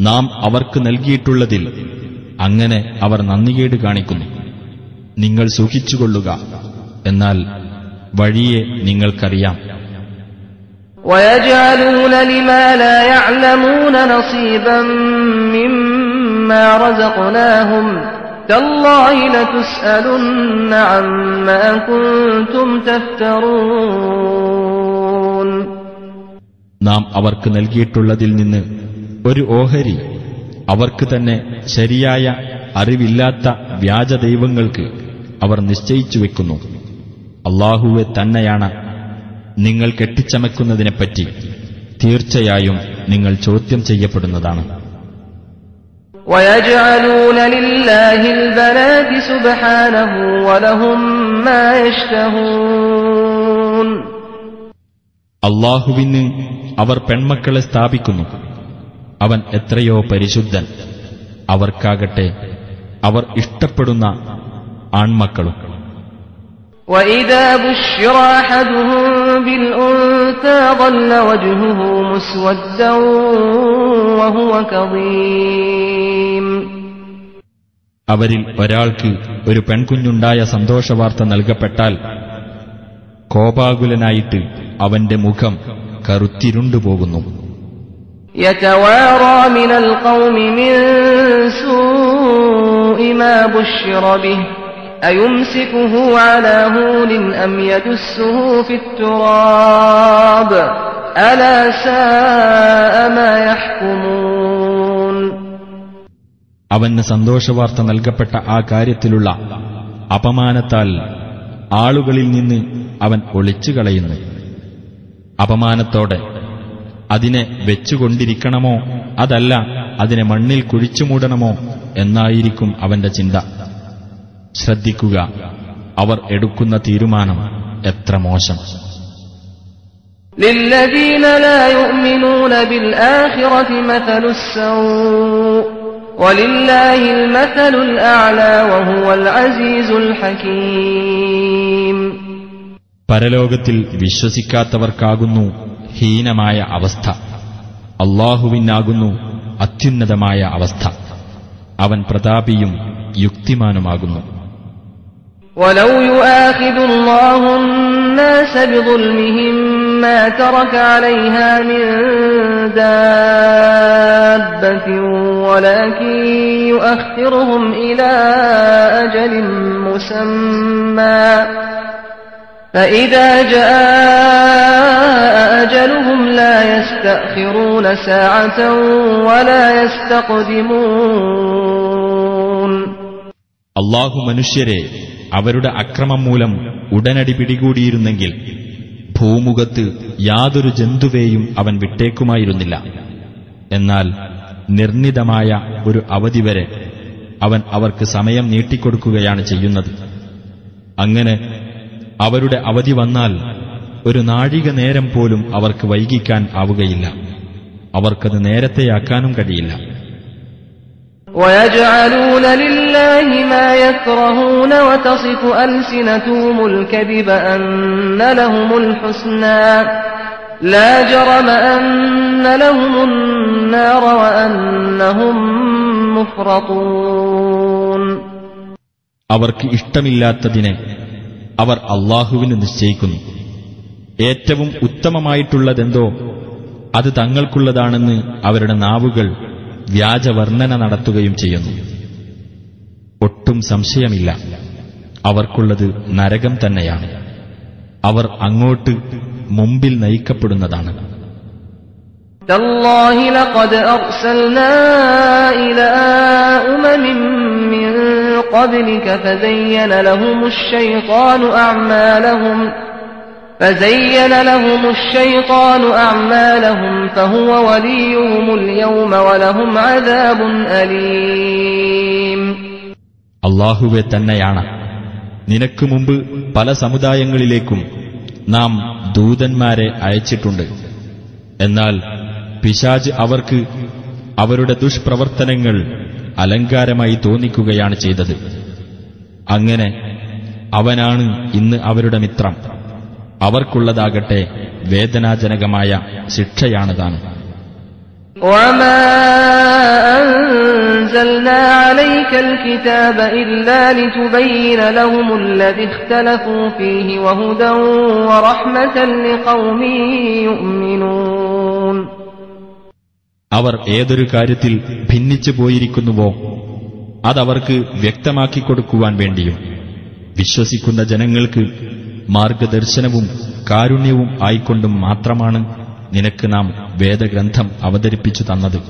നാം അവർക്ക് നൽകിയിട്ടുള്ളതിൽ അങ്ങനെ അവർ നന്ദികേട് കാണിക്കുന്നു. നിങ്ങൾ സൂക്ഷിച്ചുകൊള്ളുക, എന്നാൽ വഴിയെ നിങ്ങൾക്കറിയാം. ويجعلون لما لا يعلمون نصيبا مما رزقناهم تالله لتسألن عما كنتم تفترون. നാം അവർക്ക് നൽകിയിട്ടുള്ളതിൽ നിന്ന് ഒരു ഓഹരി അവർക്ക് തന്നെ ശരിയായ അറിവില്ലാത്ത വ്യാജദൈവങ്ങൾക്ക് അവർ നിശ്ചയിച്ചു വെക്കുന്നു. അല്ലാഹുവെ തന്നെയാണ് നിങ്ങൾ കെട്ടിച്ചമക്കുന്നതിനെപ്പറ്റി തീർച്ചയായും നിങ്ങൾ ചോദ്യം ചെയ്യപ്പെടുന്നതാണ്. ويجعلون لله البنات سبحانه ولهم ما يشتهون. അല്ലാഹുവിന് അവർ പെൺമക്കളെ സ്ഥാപിക്കുന്നു. അവൻ എത്രയോ പരിശുദ്ധൻ. അവർക്കാകട്ടെ അവർ ഇഷ്ടപ്പെടുന്ന ആൺമക്കളും. وإذا بشر أحدهم بالأنثى ظل وجهه مسودا وهو كظيم. അവരിൽ ഒരാൾക്ക് ഒരു പെൺകുഞ്ഞുണ്ടായ സന്തോഷവാർത്ത നൽകപ്പെട്ടാൽ കോപാകുലനായിട്ട് അവന്റെ മുഖം കറുത്തിരുണ്ടുപോകുന്നു. يتوارى من القوم من سوء ما بشر به أيمسكه على هون أم يدسه في التراب ألا ساء ما يحكمون. അവന് സന്തോഷവാർത്ത നൽകപ്പെട്ട ആ കാര്യത്തിലുള്ള അപമാനത്താൽ ആളുകളിൽ നിന്ന് അവൻ ഒളിച്ചുകളയുന്നു. അപമാനത്തോടെ അതിനെ വെച്ചുകൊണ്ടിരിക്കണമോ അതല്ല അതിനെ മണ്ണിൽ കുഴിച്ചുമൂടണമോ എന്നായിരിക്കും അവന്റെ ചിന്ത. ശ്രദ്ധിക്കുക, അവർ എടുക്കുന്ന തീരുമാനം എത്ര മോശം. للذين لا يؤمنون بالآخرة مثل السوء ولله المثل الأعلى وهو العزيز الحكيم. പരലോകത്തിൽ വിശ്വസിക്കാത്തവർക്കാകുന്നു ഹീനമായ അവസ്ഥ. അല്ലാഹുവിനാകുന്നു അത്യുന്നതമായ അവസ്ഥ. അവൻ പ്രതാപിയും യുക്തിമാനുമാകുന്നു. وَلَوْ يُؤَاخِذُ اللَّهُ النَّاسَ بِظُلْمِهِمْ مَا تَرَكَ عَلَيْهَا مِنْ دَابَّةٍ وَلَكِنْ يُؤَخِّرُهُمْ إِلَى أَجَلٍ مُّسَمًّى فَإِذَا جَاءَ أَجَلُهُمْ لَا يَسْتَأْخِرُونَ سَاعَةً وَلَا يَسْتَقْدِمُونَ. അല്ലാഹു മനുഷ്യരെ അവരുടെ അക്രമം മൂലം ഉടനടി പിടികൂടിയിരുന്നെങ്കിൽ ഭൂമുഖത്ത് യാതൊരു ജന്തുവേയും അവൻ വിട്ടേക്കുമായിരുന്നില്ല. എന്നാൽ നിർണിതമായ ഒരു അവധി വരെ അവൻ അവർക്ക് സമയം നീട്ടിക്കൊടുക്കുകയാണ് ചെയ്യുന്നത്. അങ്ങനെ അവരുടെ അവധി വന്നാൽ ഒരു നാഴിക നേരം പോലും അവർക്ക് വൈകിക്കാൻ ആവുകയില്ല. അവർക്കത് നേരത്തെയാക്കാനും കഴിയില്ല. وَيَجْعَلُونَ لِلَّهِ مَا يَكْرَهُونَ وَتَصِفُ أَلْسِنَتُهُمُ الْكَذِبَ أَنَّ لَهُمُ الْحُسْنَى لَا جَرَمَ أَنَّ لَهُمُ النَّارَ وَأَنَّهُمْ مُفْرَطُونَ. അവർക്ക് ഇഷ്ടമില്ലാത്തതിനെ അവർ അല്ലാഹുവിന് നിശ്ചയിക്കുന്നു. ഏറ്റവും ഉത്തമമായിട്ടുള്ളതെന്തോ അത് തങ്ങൾക്കുള്ളതാണെന്ന് അവരുടെ നാവുകൾ വ്യാജവർണ്ണന നടത്തുകയും ചെയ്യുന്നു. ഒട്ടും സംശയമില്ല, അവർക്കുള്ളത് നരകം തന്നെയാണ്. അവർ അങ്ങോട്ട് മുമ്പിൽ നയിക്കപ്പെടുന്നതാണ്. تالله لقد أرسلنا إلى أمم من قبلك فزين لهم الشيطان أعمالهم فهو وليهم اليوم ولهم عذاب أليم. അല്ലാഹുവേ തന്നെയാണ്, നിനക്ക് മുമ്പ് പല സമുദായങ്ങളിലേക്കും നാം ദൂതന്മാരെ അയച്ചിട്ടുണ്ട്. എന്നാൽ പിശാച് അവർക്ക് അവരുടെ ദുഷ്പ്രവർത്തനങ്ങൾ അലങ്കാരമായി തോന്നിക്കുകയാണ് ചെയ്തത്. അങ്ങനെ അവനാണ് ഇന്ന് അവരുടെ മിത്രം. അവർക്കുള്ളതാകട്ടെ വേദനാജനകമായ ശിക്ഷയാണ് താൻ. وَمَا أَنزَلْنَا عَلَيْكَ الْكِتَابَ إِلَّا لِتُبَيِّنَ لَهُمُ الَّذِي اخْتَلَفُوا فِيهِ وَهُدًى وَرَحْمَةً لِقَوْمٍ يُؤْمِنُونَ. അവർ ഏതൊരു കാര്യത്തിൽ ഭിന്നിച്ചു പോയിരിക്കുന്നുവോ അതവർക്ക് വ്യക്തമാക്കിക്കൊടുക്കുവാൻ വേണ്ടിയും വിശ്വസിക്കുന്ന ജനങ്ങൾക്ക് മാർഗദർശനവും കാരുണ്യവും ആയിക്കൊണ്ടും മാത്രമാണ് നിനക്ക് നാം വേദഗ്രന്ഥം അവതരിപ്പിച്ചു തന്നത്.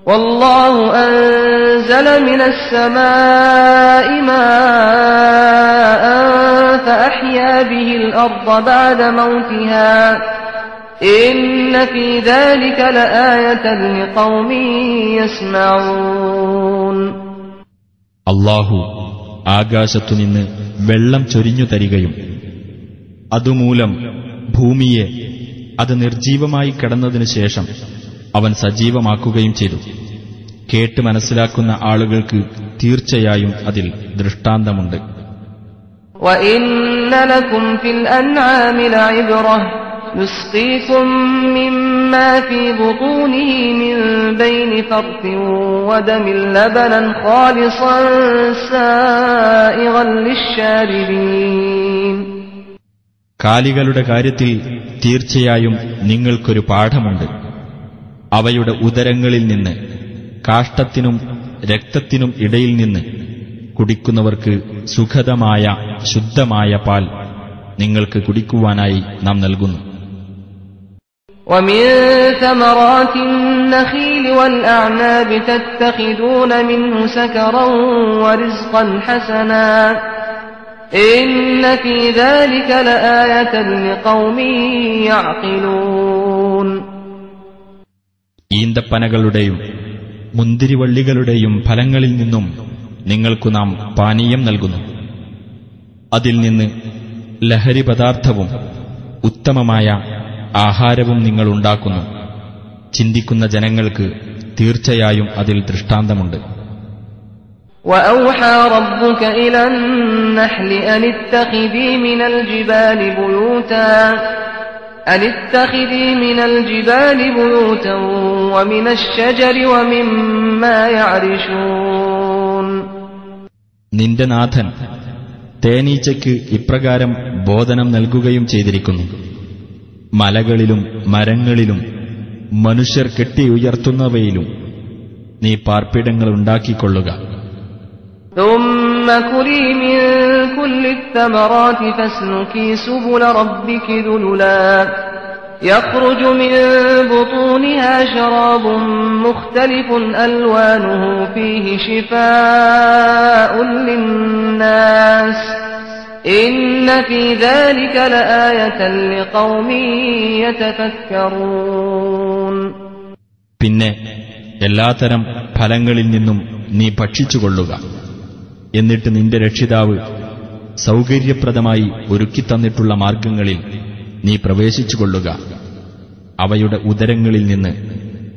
വല്ലാഹു അൻസല മിനസ് സമാഇ മാഅൻ ഫഅഹ്യാ ബിഹിൽ അർദ ബഅദ മൗതിഹാ ഇന്ന ഫീ ദാലിക ലആയതൻ ലിഖൗമിൻ യസ്മഊൻ. അല്ലാഹു ആകാശത്തുനിന്ന് വെള്ളം ചൊരിഞ്ഞു തരികയും അതുമൂലം ഭൂമിയെ അത് നിർജീവമായി കിടന്നതിനു ശേഷം അവൻ സജീവമാക്കുകയും ചെയ്തു. കേട്ട് മനസ്സിലാക്കുന്ന ആളുകൾക്ക് തീർച്ചയായും അതിൽ ദൃഷ്ടാന്തമുണ്ട്. وَإِنَّ لَكُمْ فِي الْأَنْعَامِ لَعِبْرَةً نُسْقِيكُم مِّمَّا فِي بُطُونِهِ مِن بَيْنِ فَرْثٍ وَدَمٍ لَبَنًا خَالِصًا سَائِغًا لِلشَّارِبِينَ. കാലികളുടെ കാര്യത്തിൽ തീർച്ചയായും നിങ്ങൾക്കൊരു പാഠമുണ്ട്. അവയുടെ ഉദരങ്ങളിൽ നിന്ന് കാഷ്ടത്തിനും രക്തത്തിനും ഇടയിൽ നിന്ന് കുടിക്കുന്നവർക്ക് സുഖദമായ ശുദ്ധമായ പാൽ നിങ്ങൾക്ക് കുടിക്കുവാനായി നാം നൽകുന്നു. وَمِن ثَمَرَاتِ النَّخِيلِ وَالْأَعْنَابِ تَتَّخِذُونَ مِنْهُ سَكَرًا وَرِزْقًا حَسَنًا إِنَّ فِي ذَلِكَ لَآيَةً لِقَوْمٍ يَعْقِلُونَ. ഈന്തപ്പനകളുടെയും മുന്തിരിവള്ളികളുടെയും ഫലങ്ങളിൽ നിന്നും നിങ്ങൾക്കു നാം പാനീയം നൽകുന്നു. അതിൽ നിന്ന് ലഹരി പദാർത്ഥവും ഉത്തമമായ ആഹാരവും നിങ്ങൾ ഉണ്ടാക്കുന്നു. ചിന്തിക്കുന്ന ജനങ്ങൾക്ക് തീർച്ചയായും അതിൽ ദൃഷ്ടാന്തമുണ്ട്. وَأَوْحَى رَبُّكَ إِلَى النَّحْلِ أَنِ اتَّخِذِي مِنَ الْجِبَالِ بُيُوتًا وَمِنَ الشَّجَرِ وَمِمَّا يَعْرِشُونَ. നിന്റെ നാഥൻ തേനീച്ചയ്ക്ക് ഇപ്രകാരം ബോധനം നൽകുകയും ചെയ്തിരിക്കുന്നു: മലകളിലും മരങ്ങളിലും മനുഷ്യർ കെട്ടിയുയർത്തുന്നവയിലും നീ പാർപ്പിടങ്ങൾ ഉണ്ടാക്കിക്കൊള്ളുക. ثُمَّ كُلِي مِن كُلِّ الثَّمَرَاتِ فَاسْلُكِي سُبُلَ رَبِّكِ ذُلُلًا يَخْرُجُ مِن بُطُونِهَا شَرَابٌ مُخْتَلِفٌ أَلْوَانُهُ فِيهِ شِفَاءٌ لِّلنَّاسِ إِنَّ فِي ذَلِكَ لَآيَةً لِقَوْمٍ يَتَفَكَّرُونَ. പിന്നെ എല്ലാത്തരം ഫലങ്ങളിൽ നിന്നും നീ ഭക്ഷിച്ചുകൊള്ളുക. എന്നിട്ട് നിന്റെ രക്ഷിതാവ് സൗകര്യപ്രദമായി ഒരുക്കിത്തന്നിട്ടുള്ള മാർഗങ്ങളിൽ നീ പ്രവേശിച്ചുകൊള്ളുക. അവയുടെ ഉദരങ്ങളിൽ നിന്ന്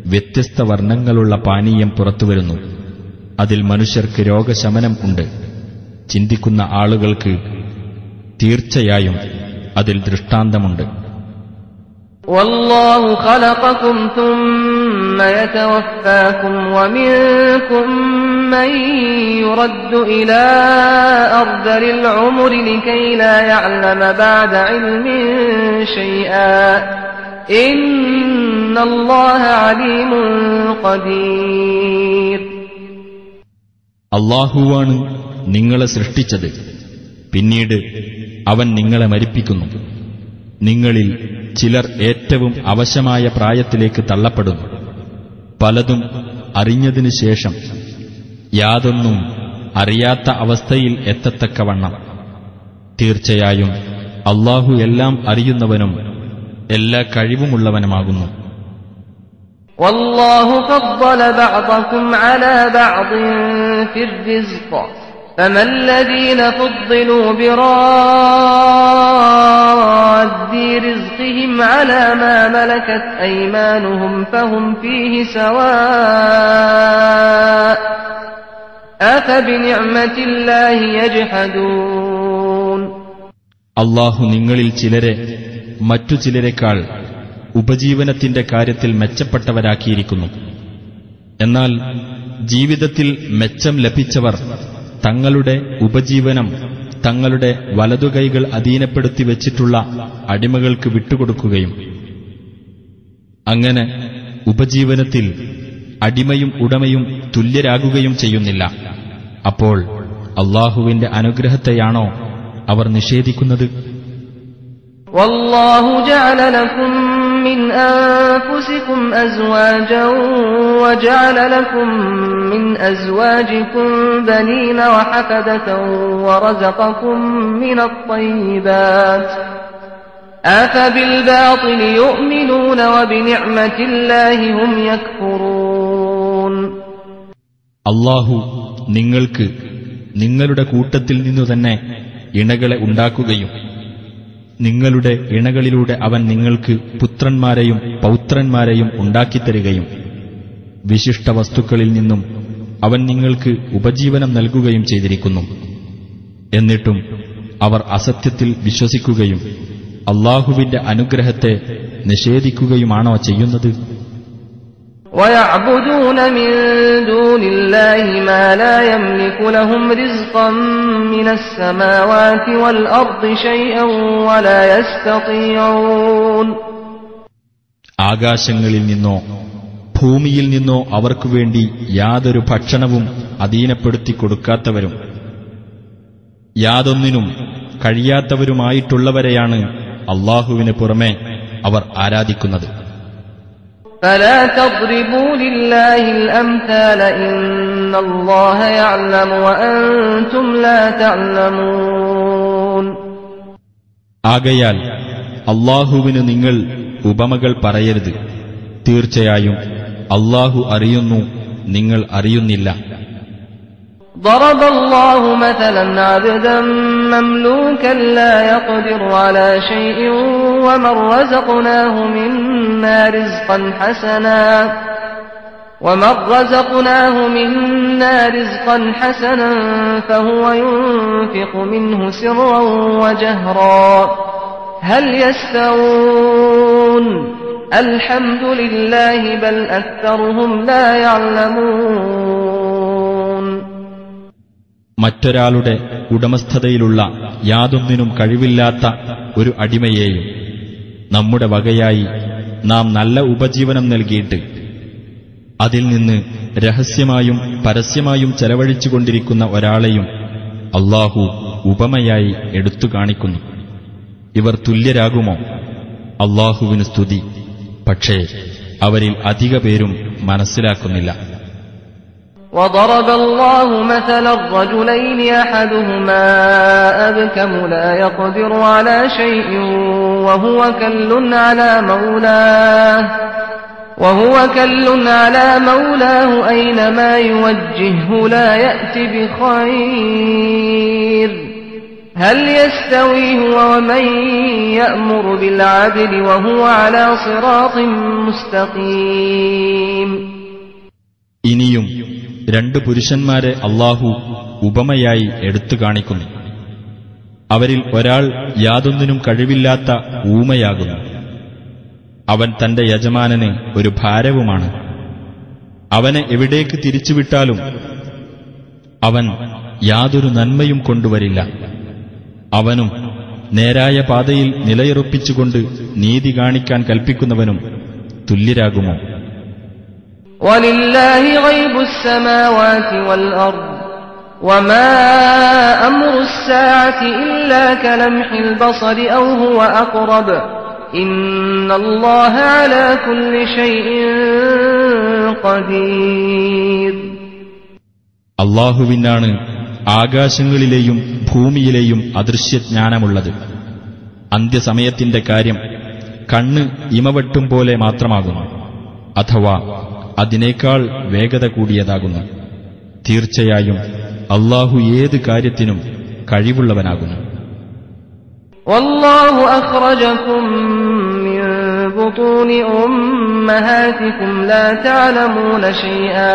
വ്യത്യസ്ത വർണ്ണങ്ങളുള്ള പാനീയം പുറത്തുവരുന്നു. അതിൽ മനുഷ്യർക്ക് രോഗശമനം ഉണ്ട്. ചിന്തിക്കുന്ന ആളുകൾക്ക് തീർച്ചയായും അതിൽ ദൃഷ്ടാന്തമുണ്ട്. وَاللَّهُ خَلَقَكُمْ ثُمَّ يَتَوَفَّاكُمْ وَمِنكُم مَّن يُرَدُّ إِلَى أَرْذَلِ الْعُمُرِ لِكَيْ لَا يَعْلَمَ بَعْدَ عِلْمٍ شَيْئًا إِنَّ اللَّهَ عَلِيمٌ قَدِيرٌ. അല്ലാഹുവാണ് നിങ്ങളെ സൃഷ്ടിച്ചത്. പിന്നീട് അവൻ നിങ്ങളെ മരിപ്പിക്കുന്നു. നിങ്ങളിൽ ചിലർ ഏറ്റവും അവശമായ പ്രായത്തിലേക്ക് തള്ളപ്പെടുന്നു. പലതും അറിഞ്ഞതിനു ശേഷം യാതൊന്നും അറിയാത്ത അവസ്ഥയിൽ എത്തത്തക്കവണ്ണം. തീർച്ചയായും അല്ലാഹു എല്ലാം അറിയുന്നവനും എല്ലാ കഴിവുമുള്ളവനുമാകുന്നു. വല്ലാഹു ഫദ്ദല ബഅദകും അലാ ബഅദിൻ ഫിർ റിസ്ഖ് ഫമല്ലദീന ഫുദ്ദിലൂ ബിറാദ്ദി റിസ്ഖിഹിം അലാ മാ മലകത് അയ്മാനുഹും ഫഹും ഫീഹി സവാ അഫബിനിഅ്മതില്ലാഹി യജ്ഹദൂൻ. അല്ലാഹു നിങ്ങളിൽ ചിലരെ മറ്റു ചിലരെക്കാൾ ഉപജീവനത്തിന്റെ കാര്യത്തിൽ മെച്ചപ്പെട്ടവരാക്കിയിരിക്കുന്നു. എന്നാൽ ജീവിതത്തിൽ മെച്ചം ലഭിച്ചവർ തങ്ങളുടെ ഉപജീവനം തങ്ങളുടെ വലതുകൈകൾ അധീനപ്പെടുത്തി വച്ചിട്ടുള്ള അടിമകൾക്ക് വിട്ടുകൊടുക്കുകയും അങ്ങനെ ഉപജീവനത്തിൽ അടിമയും ഉടമയും തുല്യരാകുകയും ചെയ്യുന്നില്ല. അപ്പോൾ അല്ലാഹുവിന്റെ അനുഗ്രഹത്തെയാണോ അവർ നിഷേധിക്കുന്നത്? വല്ലാഹു ജഅല ലക്കും മിൻ അൻഫുസികും അസ്വാജൻ വജഅല ലക്കും മിൻ അസ്വാജികും ബനീന വഹഫദതൻ വറസഖകും മിനത് ത്വയ്യിബാത് അഫബിൽബാതിൽ യുഅ്മിനൂന വബിനിഅ്മതില്ലാഹി ഹും യക്ഫുറൂൻ. അല്ലാഹു നിങ്ങൾക്ക് നിങ്ങളുടെ കൂട്ടത്തിൽ നിന്നുതന്നെ ഇണകളെ ഉണ്ടാക്കുകയും നിങ്ങളുടെ ഇണകളിലൂടെ അവൻ നിങ്ങൾക്ക് പുത്രന്മാരെയും പൗത്രന്മാരെയും ഉണ്ടാക്കിത്തരികയും വിശിഷ്ട വസ്തുക്കളിൽ നിന്നും അവൻ നിങ്ങൾക്ക് ഉപജീവനം നൽകുകയും ചെയ്തിരിക്കുന്നു. എന്നിട്ടും അവർ അസത്യത്തിൽ വിശ്വസിക്കുകയും അല്ലാഹുവിന്റെ അനുഗ്രഹത്തെ നിഷേധിക്കുകയുമാണോ ചെയ്യുന്നത്? وَيَعْبُدُونَ مِن دُونِ اللَّهِ مَا لَا يَمْلِكُ لَهُمْ رِزْقًا مِنَ السَّمَاوَاتِ وَالْأَرْضِ شَيْئًا وَلَا يَسْتَطِيعُونَ. ആകാശങ്ങളിൽ നിന്നോ ഭൂമിയിൽ നിന്നോ അവർക്കുവേണ്ടി യാതൊരു ഭക്ഷണവും അധീനപ്പെടുത്തി കൊടുക്കാത്തവരും യാതൊന്നിനും കഴിയാത്തവരുമായിട്ടുള്ളവരെയാണ് അല്ലാഹുവിന് പുറമെ അവർ ആരാധിക്കുന്നത്. فلا تضربوا لله الأمثال إن الله يعلم وأنتم لا تعلمون. ആകയാൽ അല്ലാഹുവിന് നിങ്ങൾ ഉപമകൾ പറയരുത്. തീർച്ചയായും അല്ലാഹു അറിയുന്നു, നിങ്ങൾ അറിയുന്നില്ല. ضرب الله مثلا عبدا مملوكا لا يقدر على شيء ومن رزقناه منا رزقا حسنا فهو ينفق منه سرا وجهرا هل يستوون الحمد لله بل أكثرهم لا يعلمون. മറ്റൊരാളുടെ ഉടമസ്ഥതയിലുള്ള യാതൊന്നിനും കഴിവില്ലാത്ത ഒരു അടിമയെയും നമ്മുടെ വകയായി നാം നല്ല ഉപജീവനം നൽകിയിട്ട് അതിൽ നിന്ന് രഹസ്യമായും പരസ്യമായും ചെലവഴിച്ചുകൊണ്ടിരിക്കുന്ന ഒരാളെയും അല്ലാഹു ഉപമയായി എടുത്തു കാണിക്കുന്നു. ഇവർ തുല്യരാകുമോ? അല്ലാഹുവിന് സ്തുതി. പക്ഷേ അവരിൽ അധിക പേരും മനസ്സിലാക്കുന്നില്ല. وضرب الله مثلا الرجلين أحدهما أبكم لا يقدر على شيء وهو كل على مولاه أينما يوجهه لا يأتي بخير هل يستوي هو ومن يأمر بالعدل وهو على صراط مستقيم. ഇനിയും രണ്ടു പുരുഷന്മാരെ അല്ലാഹു ഉപമയായി എടുത്തു കാണിക്കുന്നു. അവരിൽ ഒരാൾ യാതൊന്നിനും കഴിവില്ലാത്ത ഊമയാകുന്നു. അവൻ തന്റെ യജമാനന് ഒരു ഭാരവുമാണ്. അവനെ എവിടേക്ക് തിരിച്ചുവിട്ടാലും അവൻ യാതൊരു നന്മയും കൊണ്ടുവരില്ല. അവനും നേരായ പാതയിൽ നിലയുറപ്പിച്ചുകൊണ്ട് നീതി കാണിക്കാൻ കൽപ്പിക്കുന്നവനും തുല്യരാകുമോ? وَلِلَّهِ غَيْبُ السَّمَاوَاتِ وَالْأَرْضِ وَمَا أَمْرُ السَّاعَةِ إِلَّا كَلَمْحِ الْبَصَرِ أَوْ هُوَ أَقْرَبُ إِنَّ اللَّهَ عَلَى كُلِّ شَيْءٍ قَدِيرٌ. അല്ലാഹുവിനാണ് ആകാശങ്ങളിലെയും ഭൂമിയിലെയും അദൃശ്യജ്ഞാനമുള്ളത്. അന്ത്യസമയത്തിന്റെ കാര്യം കണ്ണ് ഇമവെട്ടും പോലെ മാത്രമാകുന്നു, അഥവാ അതിനേക്കാൾ വേഗത കൂടിയതാകുന്നു. തീർച്ചയായും അല്ലാഹു ഏത് കാര്യത്തിനും കഴിവുള്ളവനാകുന്നു. വല്ലാഹു അഖ്റജകും മിൻ ബുതൂനി ഉമ്മഹാതികും ലാ തഅലമൂന ശൈആ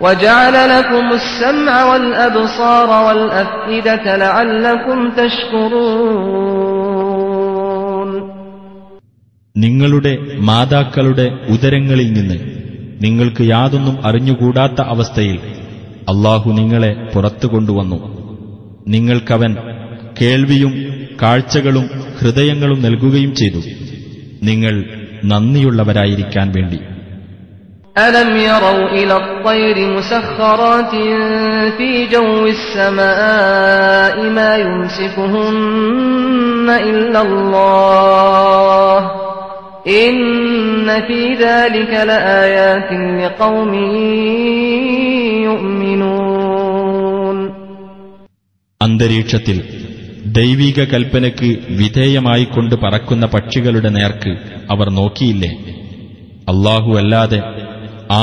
വജഅല ലകുമുസ് സമഅ വൽ അബ്സാറ വൽ അഫ്ഇദത ലഅല്ലകും തഷ്കുറൂൻ. നിങ്ങളുടെ മാതാക്കളുടെ ഉദരങ്ങളിൽ നിന്ന് നിങ്ങൾക്ക് യാതൊന്നും അറിഞ്ഞുകൂടാത്ത അവസ്ഥയിൽ അല്ലാഹു നിങ്ങളെ പുറത്തു കൊണ്ടുവന്നു. നിങ്ങൾക്കവൻ കേൾവിയും കാഴ്ചകളും ഹൃദയങ്ങളും നൽകുകയും ചെയ്തു, നിങ്ങൾ നന്ദിയുള്ളവരായിരിക്കാൻ വേണ്ടി. അലം യറൗ ഇലൽ ത്വയ്രി മുസഖറാതിൻ ഫീ ജൗവിസ് സമാഇ മാ യുംസികുഹുന്ന ഇല്ലല്ലാഹ് ഇന്ന ഫീ ദാലിക ലആയാതിൻ ലിഖൗമിൻ യുഅ്മിനൂൻ. അന്തരീക്ഷത്തിൽ ദൈവിക കൽപ്പനയ്ക്ക് വിധേയമായിക്കൊണ്ട് പറക്കുന്ന പക്ഷികളുടെ നേർക്ക് അവർ നോക്കിയില്ലേ? അല്ലാഹു അല്ലാതെ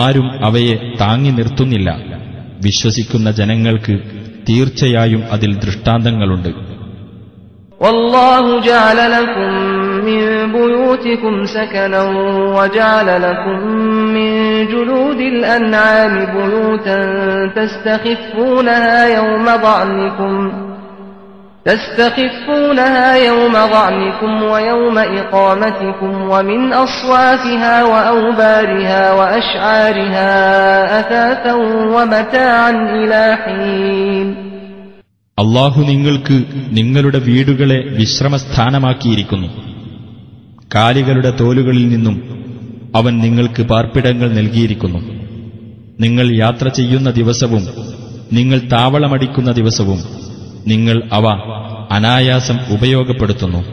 ആരും അവയെ താങ്ങി നിർത്തുന്നില്ല. വിശ്വസിക്കുന്ന ജനങ്ങൾക്ക് തീർച്ചയായും അതിൽ ദൃഷ്ടാന്തങ്ങളുണ്ട്. വല്ലാഹു ജഅല ലക്കും മിൻ ബുയൂതികും സകനൻ വജഅല ലക്കും മിൻ ജുലൂദിൽ അൻആമി ബുയൂതൻ തസ്തഖിഫൂനഹാ يوم ضعنكم ويوم إقامتكم ومن أصوافها وأوبارها وأشعارها أثاثا ومتاعا إلى حين. അല്ലാഹു നിങ്ങൾക്ക് നിങ്ങളുടെ വീടുകളെ വിശ്രമസ്ഥാനമാക്കിയിരിക്കുന്നു. കാലികളുടെ തോലുകളിൽ നിന്നും അവൻ നിങ്ങൾക്ക് പാർപ്പിടങ്ങൾ നൽകിയിരിക്കുന്നു. നിങ്ങൾ യാത്ര ചെയ്യുന്ന ദിവസവും നിങ്ങൾ താവളമടിക്കുന്ന ദിവസവും നിങ്ങൾ അവ അനായാസം ഉപയോഗപ്പെടുത്തുന്നു.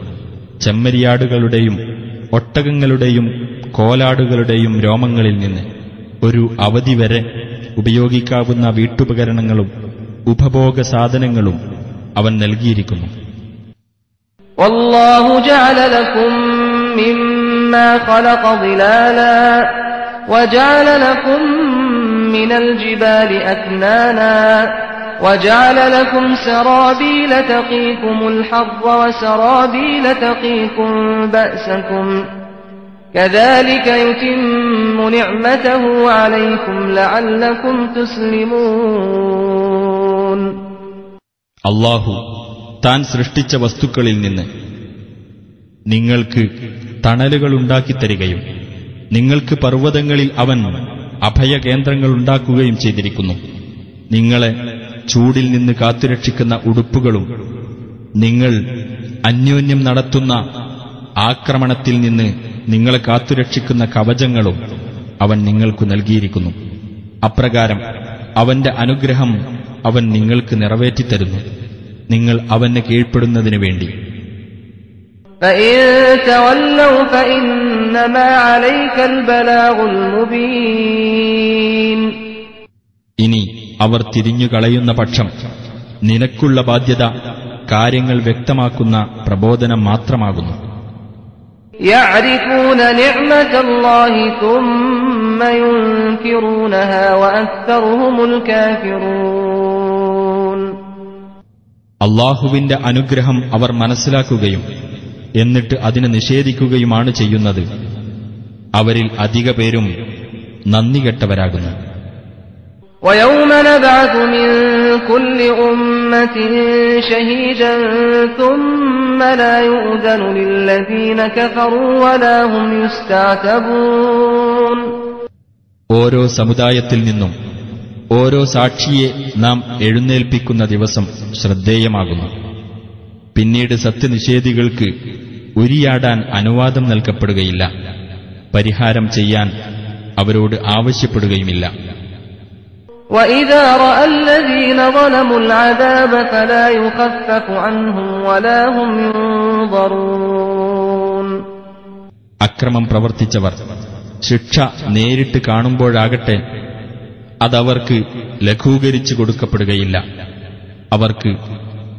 ചെമ്മരിയാടുകളുടെയും ഒട്ടകങ്ങളുടെയും കോലാടുകളുടെയും രോമങ്ങളിൽ നിന്ന് ഒരു അവധി വരെ ഉപയോഗിക്കാവുന്ന വീട്ടുപകരണങ്ങളും ഉപഭോഗ സാധനങ്ങളും അവൻ നൽകിയിരിക്കുന്നു. വല്ലാഹു ജഅല ലക്കും മിമ്മാ ഖലഖ ളിലാലാ വജഅല ലക്കും മിനൽ ജിബാലി അക്നാനാ وجعل لكم سرابيل تقيكم الحر وسرابيل تقيكم بأسكم كذلك يتم نعمته عليكم لعلكم تسلمون. അല്ലാഹു താൻ സൃഷ്ടിച്ച വസ്തുക്കളിൽ നിന്ന് നിങ്ങൾക്ക് തണലുകളുണ്ടാക്കിത്തരികയും നിങ്ങൾക്ക് പർവ്വതങ്ങളിൽ അവൻ അഭയകേന്ദ്രങ്ങളുണ്ടാക്കുകയും ചെയ്തിരിക്കുന്നു. നിങ്ങളെ ചൂടിൽ നിന്ന് കാത്തുരക്ഷിക്കുന്ന ഉടുപ്പുകളും നിങ്ങൾ അന്യോന്യം നടത്തുന്ന ആക്രമണത്തിൽ നിന്ന് നിങ്ങളെ കാത്തുരക്ഷിക്കുന്ന കവചങ്ങളും അവൻ നിങ്ങൾക്കു നൽകിയിരിക്കുന്നു. അപ്രകാരം അവന്റെ അനുഗ്രഹം അവൻ നിങ്ങൾക്ക് നിറവേറ്റിത്തരുന്നു, നിങ്ങൾ അവന് കീഴ്പ്പെടുന്നതിനു വേണ്ടി. ഇനി അവർ തിരിഞ്ഞുകളയുന്ന പക്ഷം നിനക്കുള്ള ബാധ്യത കാര്യങ്ങൾ വ്യക്തമാക്കുന്ന പ്രബോധനം മാത്രമാകുന്നു. يعرفون نعمة الله ثم ينكرونها وأكثرهم الكافرون. അല്ലാഹുവിന്റെ അനുഗ്രഹം അവർ മനസ്സിലാക്കുകയും എന്നിട്ട് അതിനെ നിഷേധിക്കുകയുമാണ് ചെയ്യുന്നത്. അവരിൽ അധിക പേരും നന്ദികെട്ടവരാകുന്നു. وَيَوْمَ نَبْعَثُ مِنْ كُلِّ أُمَّةٍ شَهِيدًا ثُمَّ لَا يُؤْذَنُ لِلَّذِينَ كَفَرُوا وَلَا هُمْ يُسْتَعْتَبُونَ. ഓരോ സമുദായത്തിൽ നിന്നും ഓരോ സാക്ഷിയെ നാം എഴുന്നേൽപ്പിക്കുന്ന ദിവസം ശ്രദ്ധേയമാകുന്നു. പിന്നീട് സത്യനിഷേധികൾക്ക് ഉരിയാടാൻ അനുവാദം നൽകപ്പെടുകയില്ല, പരിഹാരം ചെയ്യാൻ അവരോട് ആവശ്യപ്പെടുകയുമില്ല. وَإِذَا رَأَى الَّذِينَ ظَلَمُوا الْعَذَابَ فَلَا يُخَفَّفُ عَنْهُمْ وَلَا هُمْ يُنظَرُونَ. അക്രമം പ്രവർത്തിച്ചവർ ശിക്ഷ നേരിട്ട് കാണുമ്പോഴാകട്ടെ അതവർക്ക് ലഘൂകരിച്ചു കൊടുക്കപ്പെടുകയില്ല, അവർക്ക്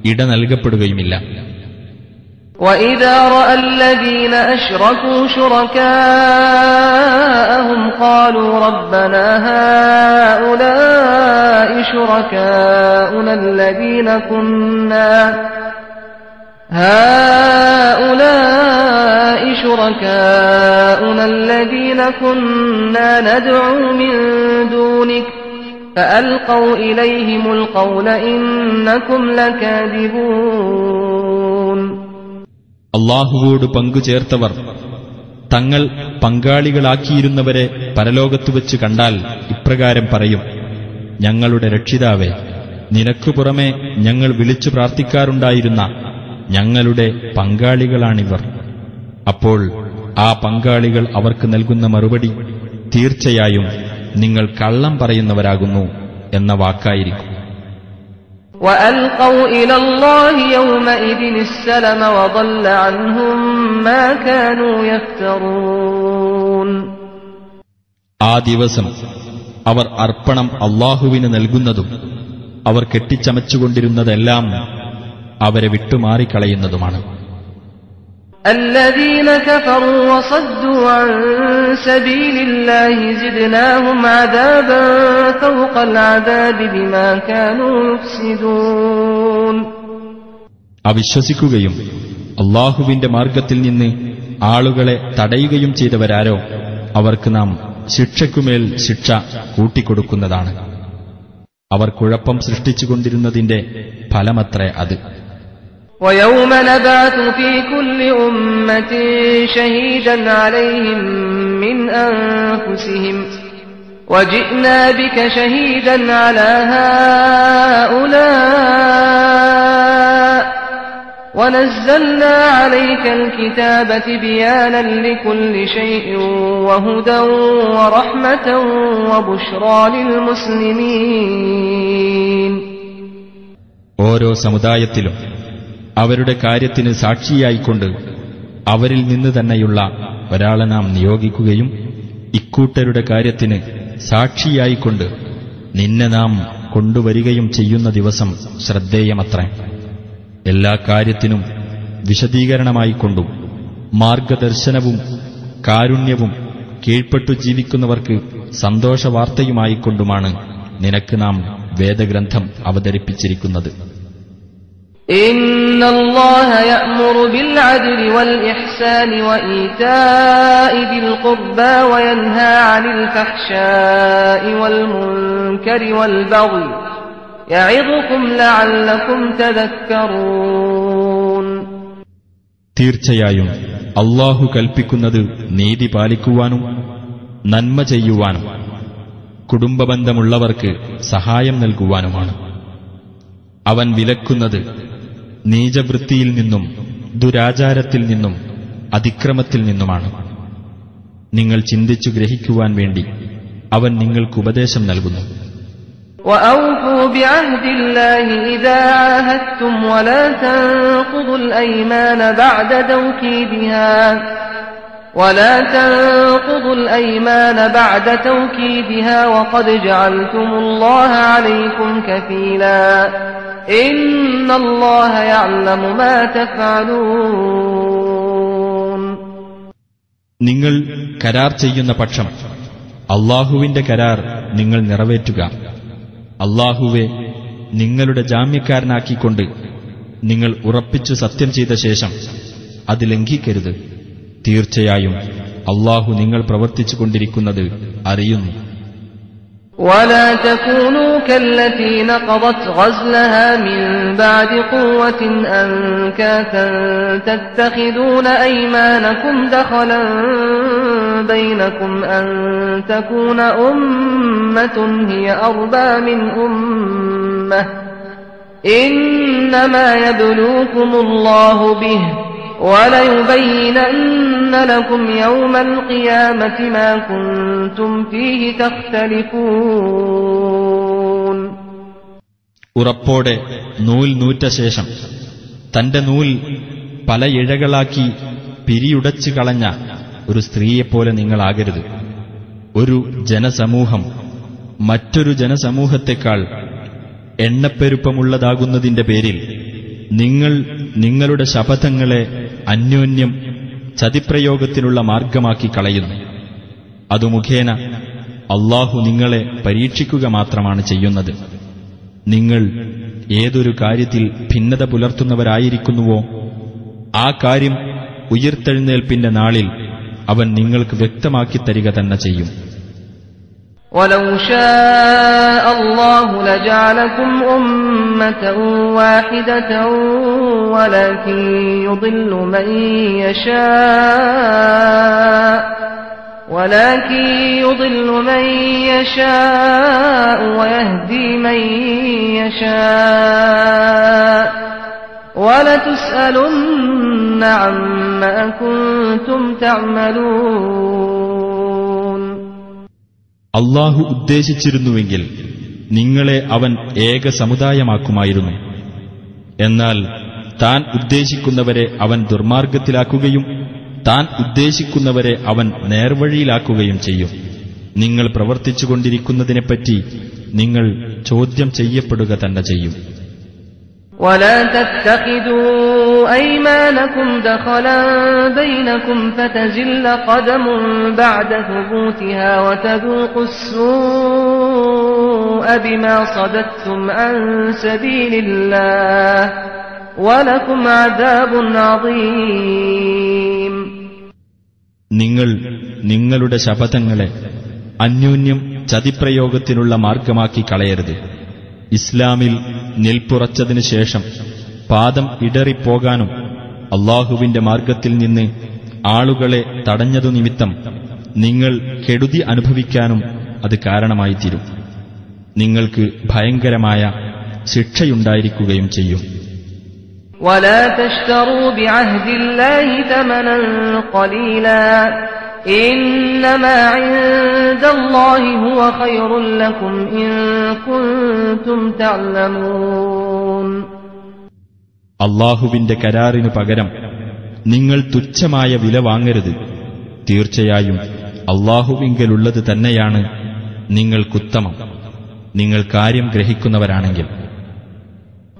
ഇട നൽകപ്പെടുകയുമില്ല. وَإِذَا رَأَى الَّذِينَ أَشْرَكُوا شُرَكَاءَهُمْ قَالُوا رَبَّنَا هَؤُلَاءِ شُرَكَاؤُنَا الَّذِينَ كُنَّا نَدْعُو مِن دُونِكَ فَأَلْقَوْا إِلَيْهِمُ الْقَوْلَ إِنَّكُمْ لَكَاذِبُونَ. അല്ലാഹുവോട് പങ്കുചേർത്തവർ തങ്ങൾ പങ്കാളികളാക്കിയിരുന്നവരെ പരലോകത്തുവെച്ച് കണ്ടാൽ ഇപ്രകാരം പറയും: ഞങ്ങളുടെ രക്ഷിതാവേ, നിനക്കു പുറമെ ഞങ്ങൾ വിളിച്ചു പ്രാർത്ഥിക്കാറുണ്ടായിരുന്ന ഞങ്ങളുടെ പങ്കാളികളാണിവർ. അപ്പോൾ ആ പങ്കാളികൾ അവർക്ക് നൽകുന്ന മറുപടി തീർച്ചയായും നിങ്ങൾ കള്ളം പറയുന്നവരാകുന്നു എന്ന വാക്കായിരിക്കും. وَأَلْقَوْا إِلَى اللَّهِ يَوْمَئِذٍ السَّلَمَ وَضَلَّ عَنْهُمْ مَا كَانُوا يَفْتَرُونَ. ആ ദിവസം അവർ അർപ്പണം അല്ലാഹുവിന് നൽകുന്നതും അവർ കെട്ടിച്ചമച്ചുകൊണ്ടിരുന്നതെല്ലാം അവരെ വിട്ടുമാറിക്കളയുന്നതുമാണ്. الَّذِينَ كَفَرُوا وَصَدُّوا عَن سَبِيلِ اللَّهِ زِدْنَاهُمْ عَذَابًا فَوْقَ الْعَذَابِ بِمَا كَانُوا يُفْسِدُونَ. അവിശ്വസിക്കുകയും അല്ലാഹുവിന്റെ മാർഗ്ഗത്തിൽ നിന്ന് ആളുകളെ തടയുകയും ചെയ്തവരാരോ അവർക്ക് നാം ശിക്ഷയ്ക്കുമേൽ ശിക്ഷ കൂട്ടിക്കൊടുക്കുന്നതാണ്. അവർ കുഴപ്പം സൃഷ്ടിച്ചുകൊണ്ടിരുന്നതിന്റെ ഫലമത്രേ അത്. وَيَوْمَ نَبْعَثُ فِي كُلِّ أُمَّةٍ شَهِيدًا عَلَيْهِمْ مِنْ أَنفُسِهِمْ وَجِئْنَا بِكَ شَهِيدًا عَلَى هَؤُلَاءِ وَنَزَّلْنَا عَلَيْكَ الْكِتَابَ تِبْيَانًا لِكُلِّ شَيْءٍ وَهُدًى وَرَحْمَةً وَبُشْرَى لِلْمُسْلِمِينَ. ഓരോ സമുദായത്തിലും അവരുടെ കാര്യത്തിന് സാക്ഷിയായിക്കൊണ്ട് അവരിൽ നിന്ന് തന്നെയുള്ള ഒരാളെ നാം നിയോഗിക്കുകയും ഇക്കൂട്ടരുടെ കാര്യത്തിന് സാക്ഷിയായിക്കൊണ്ട് നിന്നെ നാം കൊണ്ടുവരികയും ചെയ്യുന്ന ദിവസം ശ്രദ്ധേയമത്രേ. എല്ലാ കാര്യത്തിനും വിശദീകരണമായിക്കൊണ്ടും മാർഗദർശനവും കാരുണ്യവും കീഴ്പ്പെട്ടു ജീവിക്കുന്നവർക്ക് സന്തോഷവാർത്തയുമായിക്കൊണ്ടുമാണ് നിനക്ക് നാം വേദഗ്രന്ഥം അവതരിപ്പിച്ചിരിക്കുന്നത്. ഇന്നല്ലാഹ യഅ്മുറു ബിൽ അദ്ലി വൽ ഇഹ്സാനി വഈതാഇ ദിൽ ഖുർബാ വയൻഹാ അനിൽ ഫഹ്ശാഇ വൽ മുൻകരി വൽ ബഗ്യി യഇദുകും ലഅല്ലകും തദക്കറൂൻ. തീർച്ചയായും അല്ലാഹു കൽപ്പിക്കുന്നത് നീതി പാലിക്കുവാനും നന്മ ചെയ്യുവാനും കുടുംബബന്ധമുള്ളവർക്ക് സഹായം നൽകുവാനുമാണ്. അവൻ വിലക്കുന്നത് നീചവൃത്തിയിൽ നിന്നും ദുരാചാരത്തിൽ നിന്നും അതിക്രമത്തിൽ നിന്നുമാണ്. നിങ്ങൾ ചിന്തിച്ചു ഗ്രഹിക്കുവാൻ വേണ്ടി അവൻ നിങ്ങൾക്ക് ഉപദേശം നൽകുന്നു. وَأَوْفُوا بِعَهْدِ اللَّهِ إِذَا عَاهَدتُّمْ وَلَا تَنقُضُوا الْأَيْمَانَ بَعْدَ تَوْكِيدِهَا وَقَدْ جَعَلْتُمُ اللَّهَ عَلَيْكُمْ كَفِيلًا إِنَّ اللَّهَ يَعْلَمُ مَا تَفْعَلُونَ. നിങ്ങൾ കരാർ ചെയ്യുന്ന പക്ഷം അല്ലാഹുവിന്റെ കരാർ നിങ്ങൾ നിറവേറ്റുക. അല്ലാഹുവെ നിങ്ങളുടെ ജാമ്യക്കാരനാക്കിക്കൊണ്ട് നിങ്ങൾ ഉറപ്പിച്ചു സത്യം ചെയ്ത ശേഷം അത് ലംഘിക്കരുത്. തീർച്ചയായും അല്ലാഹു നിങ്ങൾ പ്രവർത്തിച്ചു കൊണ്ടിരിക്കുന്നത് അറിയുന്നു. ولا تكونوا كالتي نقضت غزلها من بعد قوة أنكاثا تتخذون أيمانكم دخلا بينكم أن تكون أمة هي أربى من أمة إنما يبلوكم الله به وَلَيُبَيِّنَنَّ لَكُمْ يَوْمَ الْقِيَامَةِ مَا كُنْتُمْ فِيهِ تَخْتَلِفُونَ. ഉറപ്പോടെ നൂൽ നൂറ്റ ശേഷം തന്റെ നൂൽ പല ഇഴകളാക്കി പിരിയുടച്ചു കളഞ്ഞ ഒരു സ്ത്രീയെപ്പോലെ നിങ്ങളാകരുത്. ഒരു ജനസമൂഹം മറ്റൊരു ജനസമൂഹത്തെക്കാൾ എണ്ണപ്പെരുപ്പമുള്ളതാകുന്നതിന്റെ പേരിൽ നിങ്ങൾ നിങ്ങളുടെ ശപഥങ്ങളെ അന്യോന്യം ചതിപ്രയോഗത്തിനുള്ള മാർഗമാക്കി കളയുന്നു. അതു മുഖേന അല്ലാഹു നിങ്ങളെ പരീക്ഷിക്കുക മാത്രമാണ് ചെയ്യുന്നത്. നിങ്ങൾ ഏതൊരു കാര്യത്തിൽ ഭിന്നത പുലർത്തുന്നവരായിരിക്കുന്നുവോ ആ കാര്യം ഉയിർത്തെഴുന്നേൽപ്പിന്റെ നാളിൽ അവൻ നിങ്ങൾക്ക് വ്യക്തമാക്കി തരിക തന്നെ ചെയ്യും. وَلَوْ شَاءَ اللَّهُ لَجَعَلَكُمْ أُمَّةً وَاحِدَةً وَلَكِن يُضِلُّ مَن يَشَاءُ وَيَهْدِي مَن يَشَاءُ وَلَتُسْأَلُنَّ عَمَّا كُنتُمْ تَعْمَلُونَ. അല്ലാഹു ഉദ്ദേശിച്ചിരുന്നുവെങ്കിൽ നിങ്ങളെ അവൻ ഏക സമുദായമാക്കുമായിരുന്നു. എന്നാൽ താൻ ഉദ്ദേശിക്കുന്നവരെ അവൻ ദുർമാർഗത്തിലാക്കുകയും താൻ ഉദ്ദേശിക്കുന്നവരെ അവൻ നേർവഴിയിലാക്കുകയും ചെയ്യും. നിങ്ങൾ പ്രവർത്തിച്ചുകൊണ്ടിരിക്കുന്നതിനെപ്പറ്റി നിങ്ങൾ ചോദ്യം ചെയ്യപ്പെടുക തന്നെ ചെയ്യും. وَلَا تَتَّخِذُوا أَيْمَانَكُمْ دَخَلًا بَيْنَكُمْ فَتَزِلَّ قَدَمٌ بَعْدَ ثُبُوتِهَا وَتَذُوقُوا السُّوءَ بِمَا صَدَدتُّمْ عَن سَبِيلِ اللَّهِ وَلَكُمْ عَذَابٌ عَظِيمٌ. നിങ്ങൾ നിങ്ങളുടെ ശപഥങ്ങളെ അന്യോന്യം ചതിപ്രയോഗത്തിനുള്ള മാർഗമാക്കി കളയരുത്. ഇസ്ലാമിൽ നിൽപ്പുറച്ചതിനു ശേഷം പാദം ഇടറിപ്പോകാനും അല്ലാഹുവിന്റെ മാർഗത്തിൽ നിന്ന് ആളുകളെ തടഞ്ഞതു നിമിത്തം നിങ്ങൾ കെടുതി അനുഭവിക്കാനും അത് കാരണമായിത്തീരും. നിങ്ങൾക്ക് ഭയങ്കരമായ ശിക്ഷയുണ്ടായിരിക്കുകയും ചെയ്യും. وَلَا تَشْتَرُوا بِعَهْدِ اللَّهِ ثَمَنًا قَلِيلًا إنما عند الله هو خير لكم إن كنتم تعلمون. അല്ലാഹുവിന്റെ കരാറിനു പകരം നിങ്ങൾ തുച്ഛമായ വില വാങ്ങരുത്. തീർച്ചയായും അല്ലാഹുവിങ്കലുള്ളത് തന്നെയാണ് നിങ്ങൾക്കുത്തമം, നിങ്ങൾ കാര്യം ഗ്രഹിക്കുന്നവരാണെങ്കിൽ.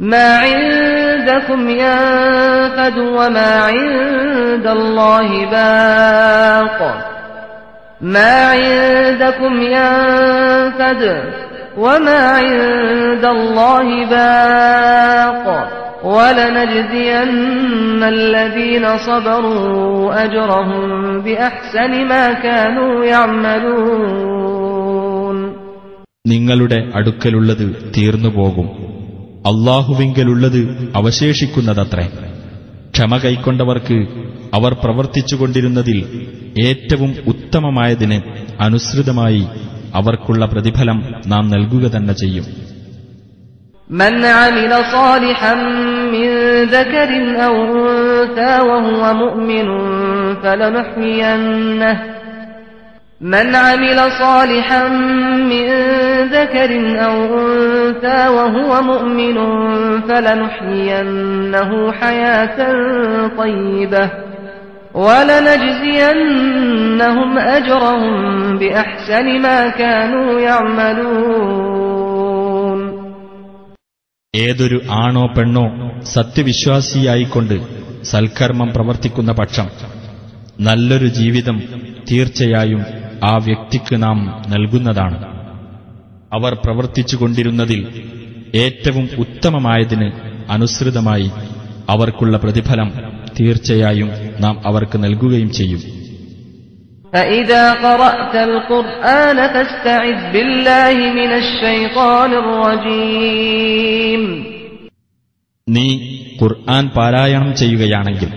മാ ഇൻദകും യൻഫദു വമാ ഇൻദല്ലാഹി ബാഖ. മാ ഇൻദകും യൻഫദു വമാ ഇൻദല്ലാഹി ബാഖ. وَلَنَجْزِيَنَّ الَّذِينَ صَبَرُوا أَجْرَهُم بِأَحْسَنِ مَا كَانُوا يَعْمَلُونَ. നിങ്ങളുടെ അടുക്കലുള്ളത് തീർന്നുപോകും, അല്ലാഹുവിങ്കലുള്ളത് അവശേഷിക്കുന്നതത്രേ. ക്ഷമ കൈക്കൊണ്ടവർക്ക് അവർ പ്രവർത്തിച്ചുകൊണ്ടിരുന്നതിൽ ഏറ്റവും ഉത്തമമായതിന് അനുസൃതമായി അവർക്കുള്ള പ്രതിഫലം നാം നൽകുക തന്നെ ചെയ്യും. من عمل صالحا من ذكر أو أنثى وهو مؤمن فلنحيينه من عمل صالحا من ذكر أو أنثى وهو مؤمن فلنحيينه حياة طيبة ولنجزينهم أجرهم بأحسن ما كانوا يعملون. ഏതൊരു ആണോ പെണ്ണോ സത്യവിശ്വാസിയായിക്കൊണ്ട് സൽക്കർമ്മം പ്രവർത്തിക്കുന്ന പക്ഷം നല്ലൊരു ജീവിതം തീർച്ചയായും ആ വ്യക്തിക്ക് നാം നൽകുന്നതാണ്. അവർ പ്രവർത്തിച്ചുകൊണ്ടിരുന്നതിൽ ഏറ്റവും ഉത്തമമായതിന് അനുസൃതമായി അവർക്കുള്ള പ്രതിഫലം തീർച്ചയായും നാം അവർക്ക് നൽകുകയും ചെയ്യും. فإذا قرأت القرآن فاستعذ بالله من الشيطان الرجيم. നീ ഖുർആൻ പാരായണം ചെയ്യുകയാണെങ്കിൽ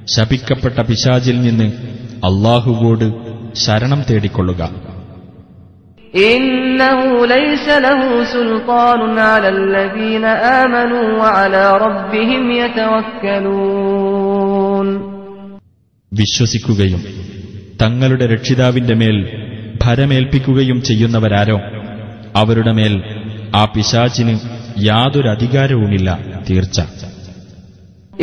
ശപിക്കപ്പെട്ട പിശാചിൽ നിന്ന് അല്ലാഹുവോട് ശരണം തേടിക്കൊള്ളുക. إنه ليس له سلطان على الذين آمنوا وعلى ربهم يتوكلون. വിശ്വസിക്കുകയും തങ്ങളുടെ രക്ഷിതാവിന്റെ മേൽ ഭരമേൽപ്പിക്കുകയും ചെയ്യുന്നവരാരോ അവരുടെ മേൽ ആ പിശാചിന് യാതൊരു അധികാരവുമില്ല. തീർച്ച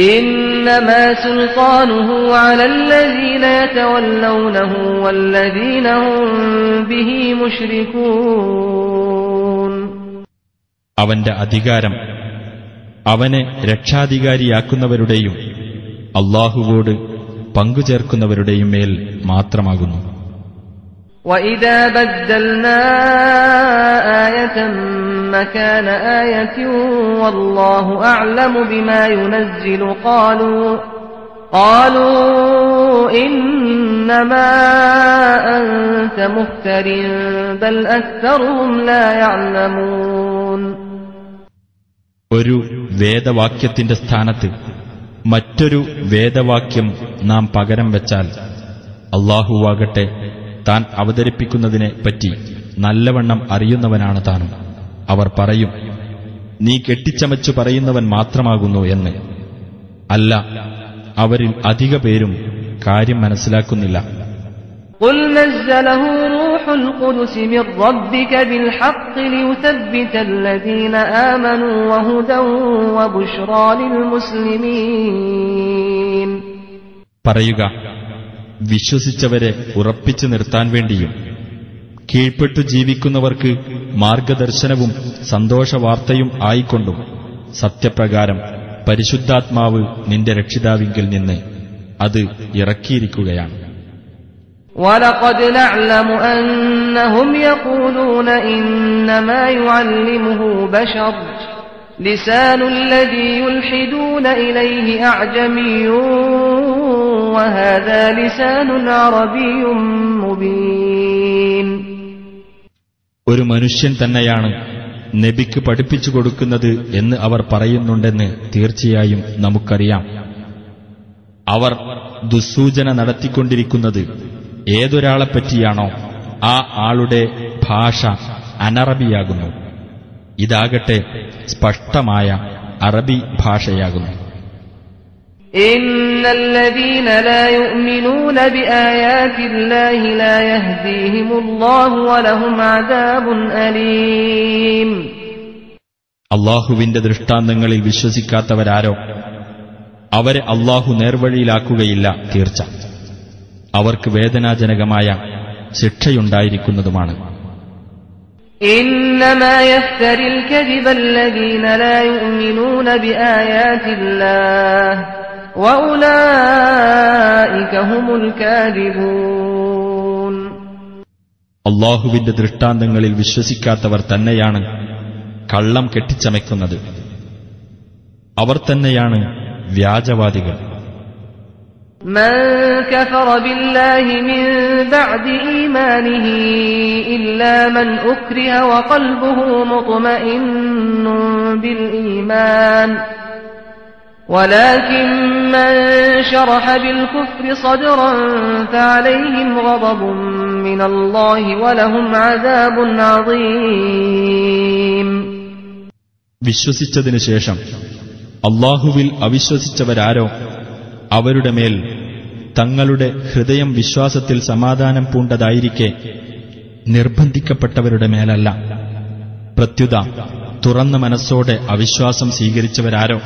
إنما سلطانه على الذين يتولونه والذين هم به مشركون. അവന്റെ അധികാരം അവനെ രക്ഷാധികാരിയാക്കുന്നവരുടെയും അല്ലാഹുവോട് പങ്കുചേർക്കുന്നവരുടെയും മേൽ മാത്രമാകുന്നു. وَإِذَا بَدَّلْنَا آيَةً مَكَانَ آيَةٍ وَاللَّهُ أَعْلَمُ بِمَا يُنَزِّلُ قَالُوا إِنَّمَا أَنْتَ مُفْتَرٍ بَلْ أَكْثَرُهُمْ لَا يَعْلَمُونَ. ഒരു വേദവാക്യത്തിന്റെ സ്ഥാനത്ത് മറ്റൊരു വേദവാക്യം നാം പകരം വെച്ചാൽ അല്ലാഹുവാകട്ടെ താൻ അവതരിപ്പിക്കുന്നതിനെ പറ്റി നല്ലവണ്ണം അറിയുന്നവനാണ് താനും. അവർ പറയും, നീ കെട്ടിച്ചമച്ചു പറയുന്നവൻ മാത്രമാകുന്നു എന്ന്. അല്ല, അവരിൽ അധിക പേരും കാര്യം മനസ്സിലാക്കുന്നില്ല. قُلْ نَزَّلَهُ رُوحُ الْقُدُسِ مِنْ رَبِّكَ بِالْحَقِّ لِيُثَبِّتَ الَّذِينَ آمَنُوا وَهُدًى وَبُشْرَى لِلْمُسْلِمِينَ. പറയുക, വിശ്വസിച്ചവരെ ഉറപ്പിച്ചു നിർത്താൻ വേണ്ടിയും കീഴ്പ്പെട്ടു ജീവിക്കുന്നവർക്ക് മാർഗദർശനവും സന്തോഷവാർത്തയും ആയിക്കൊണ്ടും സത്യപ്രകാരം പരിശുദ്ധാത്മാവ് നിന്റെ രക്ഷിതാവിങ്കിൽ നിന്ന് അത് ഇറക്കിയിരിക്കുകയാണ്. وَلَقَدْ نَعْلَمُ أَنَّهُمْ يَقُولُونَ إِنَّمَا يُعَلِّمُهُ بَشَرٌ لِسَانُ الَّذِي يُلْحِدُونَ إِلَيْهِ أَعْجَمِيٌّ وَهَذَا لِسَانٌ عَرَبِيٌّ مُبِينٌ. ഒരു മനുഷ്യൻ തന്നെയാണ് നബിക്ക് പഠിപ്പിച്ചു കൊടുക്കുന്നത് എന്ന് അവർ പറയുന്നുണ്ടെന്ന് തീർച്ചയായും നമുക്കറിയാം. അവർ ദുസ്സൂചന നടത്തിക്കൊണ്ടിരിക്കുന്നത് ഏതൊരാളെപ്പറ്റിയാണോ ആ ആളുടെ ഭാഷ അനറബിയാകുന്നു. ഇതാകട്ടെ സ്പഷ്ടമായ അറബി ഭാഷയാകുന്നു. ഇന്നല്ലദീന ലാ യുഅ്മിനൂന ബിആയാതില്ലാഹി ലാ യഹ്ദീഹിമുല്ലാഹു വലഹും അദാബുൻ അലീം. അല്ലാഹുവിന്റെ ദൃഷ്ടാന്തങ്ങളിൽ വിശ്വസിക്കാത്തവരാരോ അവരെ അല്ലാഹു നേർവഴിയിലാക്കുകയില്ല, തീർച്ച അവർക്ക് വേദനാജനകമായ ശിക്ഷയുണ്ടായിരിക്കുന്നതുമാണ്. ഇന്നമാ യഫ്തരിൽ കദിബല്ലദീന ലാ യുഅ്മിനൂന ബിആയാതില്ലാഹി വഉലൈക ഹുമുൽ കാദിബൂൻ. അല്ലാഹുവിന്റെ ദൃഷ്ടാന്തങ്ങളിൽ വിശ്വസിക്കാത്തവർ തന്നെയാണ് കള്ളം കെട്ടിച്ചമയ്ക്കുന്നത്, അവർ തന്നെയാണ് വ്യാജവാദികൾ. മൻ കഫറ ബില്ലാഹി മിൻ ബഅദി ഈമാനിഹി ഇല്ലാ മൻ ഉക്രിഹ വഖൽബുഹു മുത്മഇന്നുൻ ബിൽ ഈമാൻ വലാകിൻ മൻ ശറഹ ബിൽ കുഫ്രി സദ്റൻ ഫഅലൈഹിം ഗളബുൻ മിനല്ലാഹി വലഹും അദാബുൻ അദീം. വിശ്വസിച്ചതിനു ശേഷം അല്ലാഹുവിൽ അവിശ്വസിച്ചവരാരോ അവരുടെ മേൽ തങ്ങളുടെ ഹൃദയം വിശ്വാസത്തിൽ സമാധാനം പൂണ്ടതായിരിക്കെ നിർബന്ധിക്കപ്പെട്ടവരുടെ മേലല്ല, പ്രത്യുത തുറന്ന മനസ്സോടെ അവിശ്വാസം സ്വീകരിച്ചവരാരോ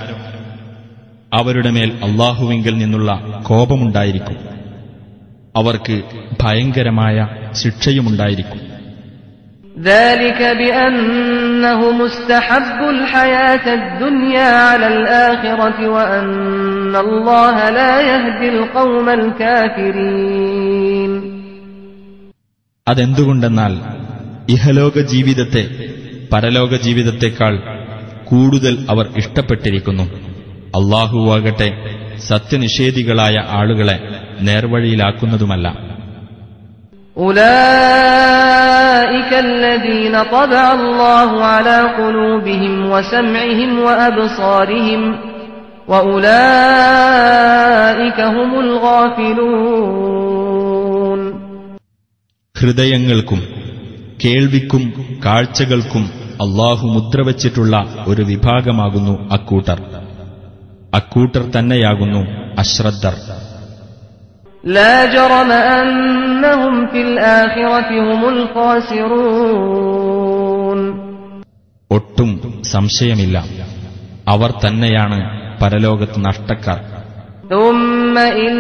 അവരുടെ മേൽ അല്ലാഹുവിങ്കൽ നിന്നുള്ള കോപമുണ്ടായിരിക്കും, അവർക്ക് ഭയങ്കരമായ ശിക്ഷയുമുണ്ടായിരിക്കും. ذلك بأنهم استحبوا الحياة الدنيا على الآخرة وأن الله لا يهدي القوم الكافرين. അതെന്തുകൊണ്ടെന്നാൽ ഇഹലോക ജീവിതത്തെ പരലോക ജീവിതത്തെക്കാൾ കൂടുതൽ അവർ ഇഷ്ടപ്പെട്ടിരിക്കുന്നു. അല്ലാഹുവാകട്ടെ സത്യനിഷേധികളായ ആളുകളെ നേർവഴിയിലാക്കുന്നതുമല്ല. أولئك الذين طبع الله على قلوبهم وسمعهم وأبصارهم وأولئك هم الغافلون. ഹൃദയങ്ങൾക്കും കേൾവിക്കും കാഴ്ചകൾക്കും അല്ലാഹു മുദ്രവച്ചിട്ടുള്ള ഒരു വിഭാഗമാകുന്നു അക്കൂട്ടർ തന്നെയാകുന്നു അശ്രദ്ധർ. لا جرم أنهم في الآخرة هم الخاسرون. ഒട്ടും സംശയമില്ല, അവർ തന്നെയാണ് പരലോകത്ത് നഷ്ടക്കാർ. ثم إن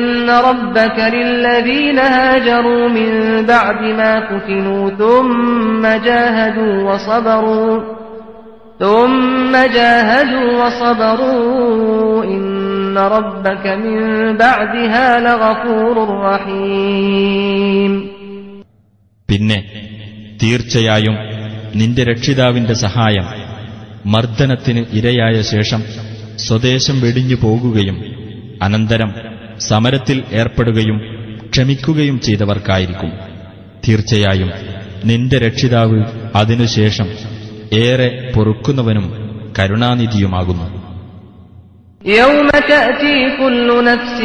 ربك للذين هاجروا من بعد ما فتنوا ثم جاهدوا وصبروا إن ربك من بعدها لغفور رحيم. പിന്നെ തീർച്ചയായും നിന്റെ രക്ഷിതാവിന്റെ സഹായം മർദ്ദനത്തിന് ഇരയായ ശേഷം സ്വദേശം വെടിഞ്ഞു പോകുകയും അനന്തരം സമരത്തിൽ ഏർപ്പെടുകയും ക്ഷമിക്കുകയും ചെയ്തവർക്കായിരിക്കും. തീർച്ചയായും നിന്റെ രക്ഷിതാവ് അതിനുശേഷം ഏറെ പൊറുക്കുന്നവനും കരുണാനിധിയുമാകുന്നു. يوم تأتي كل نفس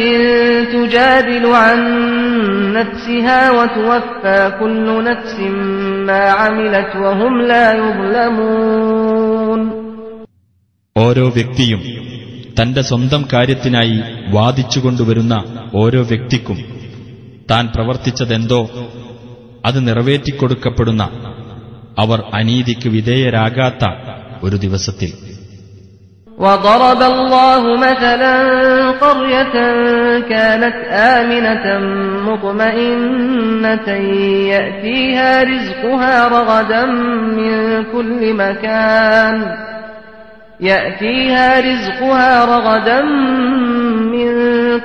تجادل عن نفسها وتوفى كل نفس ما عملت وهم لا يظلمون. ഓരോ വ്യക്തിയും തന്റെ സ്വന്തം കാര്യത്തിനായി വാദിച്ചുകൊണ്ടുവരുന്ന ഓരോ വ്യക്തിക്കും താൻ പ്രവർത്തിച്ചതെന്തോ അത് നിറവേറ്റിക്കൊടുക്കപ്പെടുന്ന, അവർ അനീതിക്ക് വിധേയരാകാത്ത ഒരു ദിവസത്തിൽ. وضرب الله مثلا قرية كانت آمنة مطمئنة يأتيها رزقها رغدا من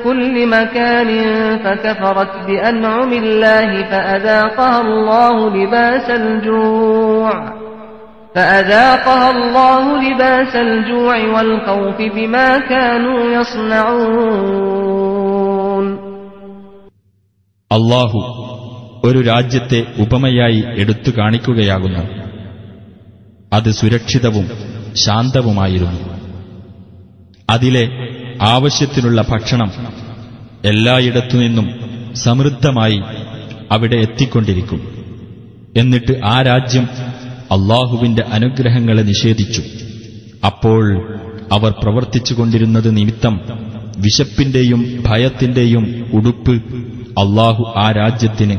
كل مكان فكفرت بأنعم الله فأذاقها الله لباس الجوع والخوف بما كانوا يصنعون. അല്ലാഹു ഒരു രാജ്യത്തെ ഉപമയായി എടുത്തു കാണിക്കുകയാകുന്നു. അത് സുരക്ഷിതവും ശാന്തവുമായിരുന്നു. അതിലെ ആവശ്യത്തിനുള്ള ഭക്ഷണം എല്ലായിടത്തുനിന്നും സമൃദ്ധമായി അവിടെ എത്തിക്കൊണ്ടിരിക്കും. എന്നിട്ട് ആ രാജ്യം അല്ലാഹുവിന്റെ അനുഗ്രഹങ്ങളെ നിഷേധിച്ചു. അപ്പോൾ അവർ പ്രവർത്തിച്ചുകൊണ്ടിരുന്നത് നിമിത്തം വിശപ്പിന്റെയും ഭയത്തിന്റെയും ഉടുപ്പ് അല്ലാഹു ആ രാജ്യത്തിന്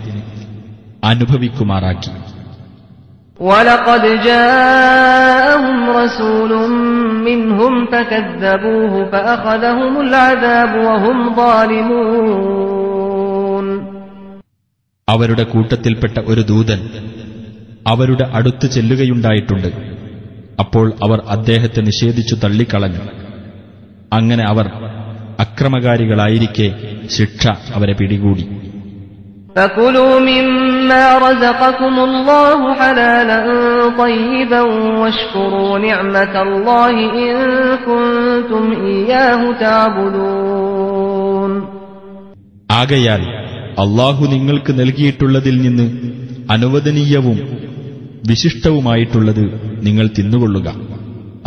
അനുഭവിക്കുമാറാക്കി. وَلَقَدْ جَاءَهُمْ رَسُولٌ مِّنْهُمْ فَكَذَّبُوهُ فَأَخَذَهُمُ الْعَذَابُ وَهُمْ ظَالِمُونَ. അവരുടെ കൂട്ടത്തിൽപ്പെട്ട ഒരു ദൂതൻ അവരുടെ അടുത്ത് ചെല്ലുകയുണ്ടായിട്ടുണ്ട്. അപ്പോൾ അവർ അദ്ദേഹത്തെ നിഷേധിച്ചു തള്ളിക്കളഞ്ഞു. അങ്ങനെ അവർ അക്രമകാരികളായിരിക്കെ ശിക്ഷ അവരെ പിടികൂടി. فَكُلُوا مِمَّا رَزَقَكُمُ اللَّهُ حَلَالًا طَيِّبًا وَاشْكُرُوا نِعْمَةَ اللَّهِ إِن كُنتُمْ إِيَّاهُ تَعْبُدُونَ. ആകയാൽ അല്ലാഹു നിങ്ങൾക്ക് നൽകിയിട്ടുള്ളതിൽ നിന്ന് അനുവദനീയവും വിശിഷ്ടവുമായിട്ടുള്ളത് നിങ്ങൾ തിന്നുകൊള്ളുക.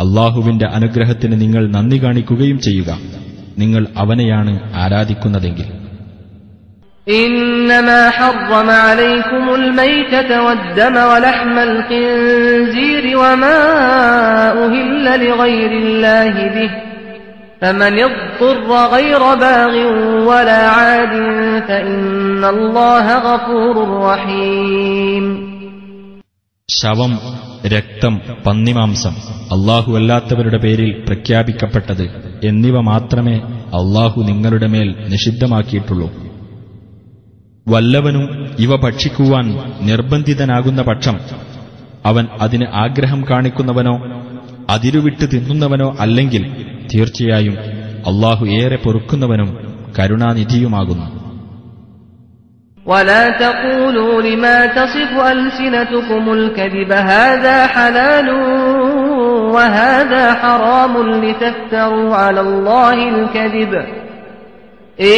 അല്ലാഹുവിന്റെ അനുഗ്രഹത്തിന് നിങ്ങൾ നന്ദി കാണിക്കുകയും ചെയ്യുക, നിങ്ങൾ അവനെയാണ് ആരാധിക്കുന്നതെങ്കിൽ. إنما حرم عليكم الميتة والدم ولحم الخنزير وما أهل لغير الله به فمن اضطر غير باغ ولا عاد فإن الله غفور رحيم. ശവം, രക്തം, പന്നിമാംസം, അല്ലാഹു അല്ലാത്തവരുടെ പേരിൽ പ്രഖ്യാപിക്കപ്പെട്ടത് എന്നിവ മാത്രമേ അല്ലാഹു നിങ്ങളുടെ മേൽ നിഷിദ്ധമാക്കിയിട്ടുള്ളൂ. വല്ലവനും ഇവ ഭക്ഷിക്കുവാൻ നിർബന്ധിതനാകുന്ന പക്ഷം അവൻ അതിന് ആഗ്രഹം കാണിക്കുന്നവനോ അതിരുവിട്ട് തിന്നുന്നവനോ അല്ലെങ്കിൽ തീർച്ചയായും അല്ലാഹു ഏറെ പൊറുക്കുന്നവനും കരുണാനിധിയുമാകുന്നു. ولا تقولوا لما تصف ألسنتكم الكذب هذا حلال وهذا حرام لتفتروا على الله الكذب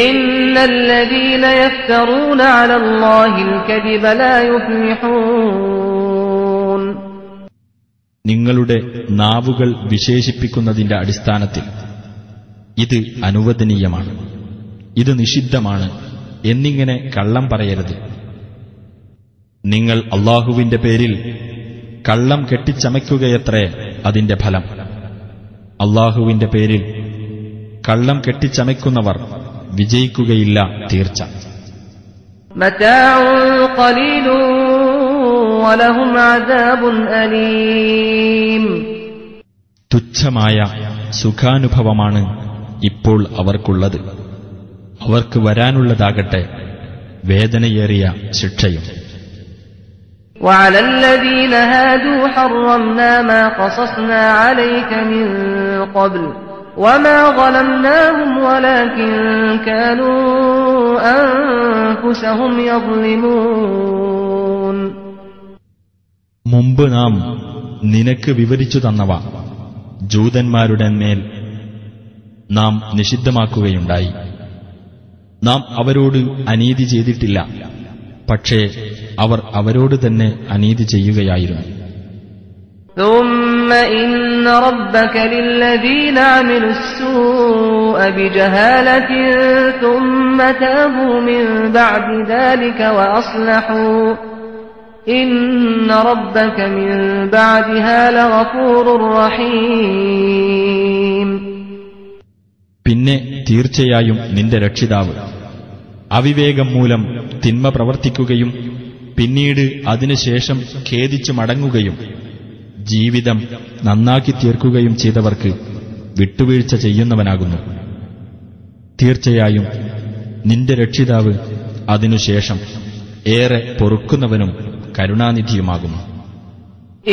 إن الذين يفترون على الله الكذب لا يفلحون. നിങ്ങളുടെ നാവുകൾ വിശേഷിപ്പിക്കുന്നതിന്റെ അടിസ്ഥാനത്തിൽ ഇത് അനുവദനീയമാണ്, ഇത് നിഷിദ്ധമാണ് എന്നിങ്ങനെ കള്ളം പറയരുത്. നിങ്ങൾ അല്ലാഹുവിന്റെ പേരിൽ കള്ളം കെട്ടിച്ചമയ്ക്കുകയത്രേ അതിന്റെ ഫലം. അല്ലാഹുവിന്റെ പേരിൽ കള്ളം കെട്ടിച്ചമയ്ക്കുന്നവർ വിജയിക്കുകയില്ല തീർച്ച. മതാഉൻ ഖലീലുൻ വലഹും അദാബുൻ അലീം. തുച്ഛമായ സുഖാനുഭവമാണ് ഇപ്പോൾ അവർക്കുള്ളത്, അവർക്ക് വരാനുള്ളതാകട്ടെ വേദനയേറിയ ശിക്ഷയും. وعلى الذين هادوا حرمنا ما قصصنا عليك من قبل وما ظلمناهم ولكن كانوا أنفسهم يظلمون. മുമ്പ് നാം നിനക്ക് വിവരിച്ചു തന്നവ ജൂതന്മാരുടെ മേൽ നാം നിഷിദ്ധമാക്കുകയുണ്ടായി. നാം അവരോട് അനീതി ചെയ്തിട്ടില്ല, പക്ഷേ അവർ അവരോട് തന്നെ അനീതി ചെയ്യുകയായിരുന്നു. ثم إن ربك للذين عملوا السوء بجهالة ثم تابوا من بعد ذلك وأصلحوا إن ربك من بعدها لغفور رحيم. പിന്നെ തീർച്ചയായും നിന്റെ രക്ഷിതാവ് അവിവേകം മൂലം തിന്മ പ്രവർത്തിക്കുകയും പിന്നീട് അതിനുശേഷം ഖേദിച്ചു മടങ്ങുകയും ജീവിതം നന്നാക്കി തീർക്കുകയും ചെയ്തവർക്ക് വിട്ടുവീഴ്ച ചെയ്യുന്നവനാകുന്നു. തീർച്ചയായും നിന്റെ രക്ഷിതാവ് അതിനുശേഷം ഏറെ പൊറുക്കുന്നവനും കരുണാനിധിയുമാകുന്നു.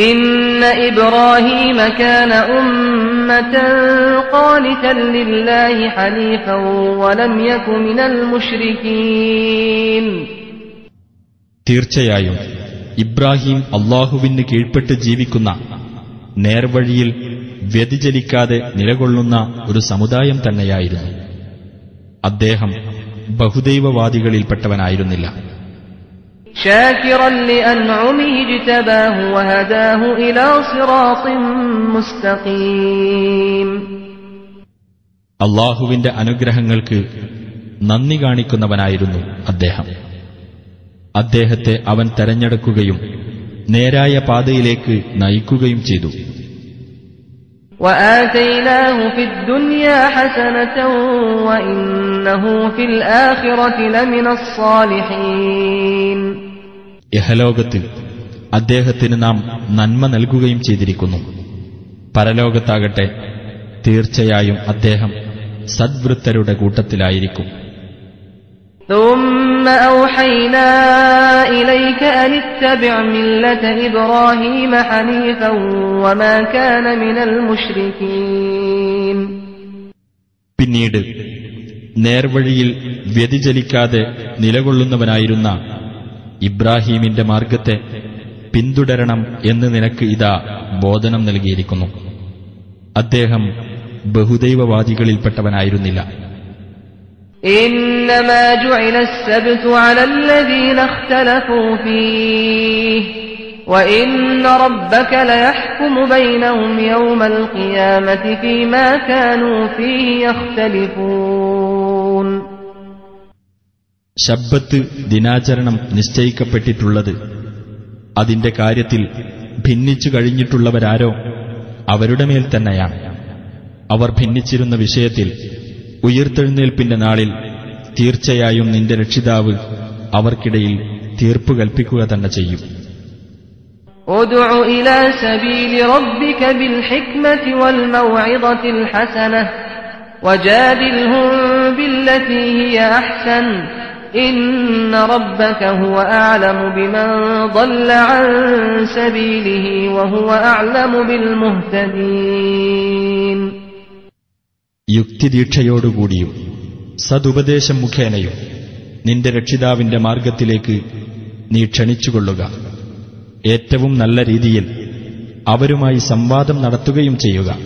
إن إبراهيم كان أمة قانتا لله حنيفا ولم يك من المشركين. തീർച്ചയായും ഇബ്രാഹിം അല്ലാഹുവിന് കീഴ്പ്പെട്ട് ജീവിക്കുന്ന നേർവഴിയിൽ വ്യതിചലിക്കാതെ നിലകൊള്ളുന്ന ഒരു സമുദായം തന്നെയായിരുന്നു. അദ്ദേഹം ബഹുദൈവവാദികളിൽപ്പെട്ടവനായിരുന്നില്ല. شاكرا لأنعمه اجتباه وهداه إلى صراط مستقيم. അല്ലാഹുവിന്റെ അനുഗ്രഹങ്ങൾക്ക് നന്ദി കാണിക്കുന്നവനായിരുന്നു അദ്ദേഹം. അദ്ദേഹത്തെ അവൻ തെരഞ്ഞെടുക്കുകയും നേരായ പാതയിലേക്ക് നയിക്കുകയും ചെയ്തു. وآتيناه في الدنيا حسنة وإنه في الآخرة لمن الصالحين. ഇഹലോകത്തിൽ അദ്ദേഹത്തിന് നാം നന്മ നൽകുകയും ചെയ്തിരിക്കുന്നു. പരലോകത്താകട്ടെ തീർച്ചയായും അദ്ദേഹം സദ്വൃത്തരുടെ കൂട്ടത്തിലായിരിക്കും. ثم أوحينا إليك أن اتبع ملة إبراهيم حنيفا وما كان من المشركين. പിന്നീട് നേർവഴിയിൽ വ്യതിചലിക്കാതെ നിലകൊള്ളുന്നവനായിരുന്ന ഇബ്രാഹീമിന്റെ മാർഗത്തെ പിന്തുടരണം എന്ന് നിനക്ക് ഇതാ ബോധനം നൽകിയിരിക്കുന്നു. അദ്ദേഹം ബഹുദൈവവാദികളിൽപ്പെട്ടവനായിരുന്നില്ല. إنما جعل السبت على الذين اختلفوا فيه وإن ربك ليحكم بينهم يوم القيامة فيما كانوا فيه يختلفون. ശബ്ബത്ത് ദിനാചരണം നിശ്ചയിക്കപ്പെട്ടിട്ടുള്ളത് അതിന്റെ കാര്യത്തിൽ ഭിന്നിച്ചു കഴിഞ്ഞിട്ടുള്ളവരാരോ അവരുടെ മേൽ തന്നെയാണ്. അവർ ഭിന്നിച്ചിരുന്ന വിഷയത്തിൽ ഉയിർത്തെഴുന്നേൽപ്പിന്റെ നാളിൽ തീർച്ചയായും നിന്റെ രക്ഷിതാവ് അവർക്കിടയിൽ തീർപ്പ് കൽപ്പിക്കുക തന്നെ ചെയ്യും. ഉദ്ഉ ഇലാ സബീലി റബ്ബിക ബിൽ ഹിക്മതി വൽ മൗഇദതിൽ ഹസനഹ വജാദിൽഹും ബില്ലതി ഹിയ അഹ്സൻ ഇന്ന റബ്ബക ഹുവ അഅലമു ബിമൻ ضل അൻ സബീലിഹി വഹുവ അഅലമു ബിൽ മുഹ്തദീൻ. യുക്തിദീക്ഷയോടുകൂടിയും സതുപദേശം മുഖേനയും നിന്റെ രക്ഷിതാവിന്റെ മാർഗത്തിലേക്ക് നീ ക്ഷണിച്ചുകൊള്ളുക. ഏറ്റവും നല്ല രീതിയിൽ അവരുമായി സംവാദം നടത്തുകയും ചെയ്യുക.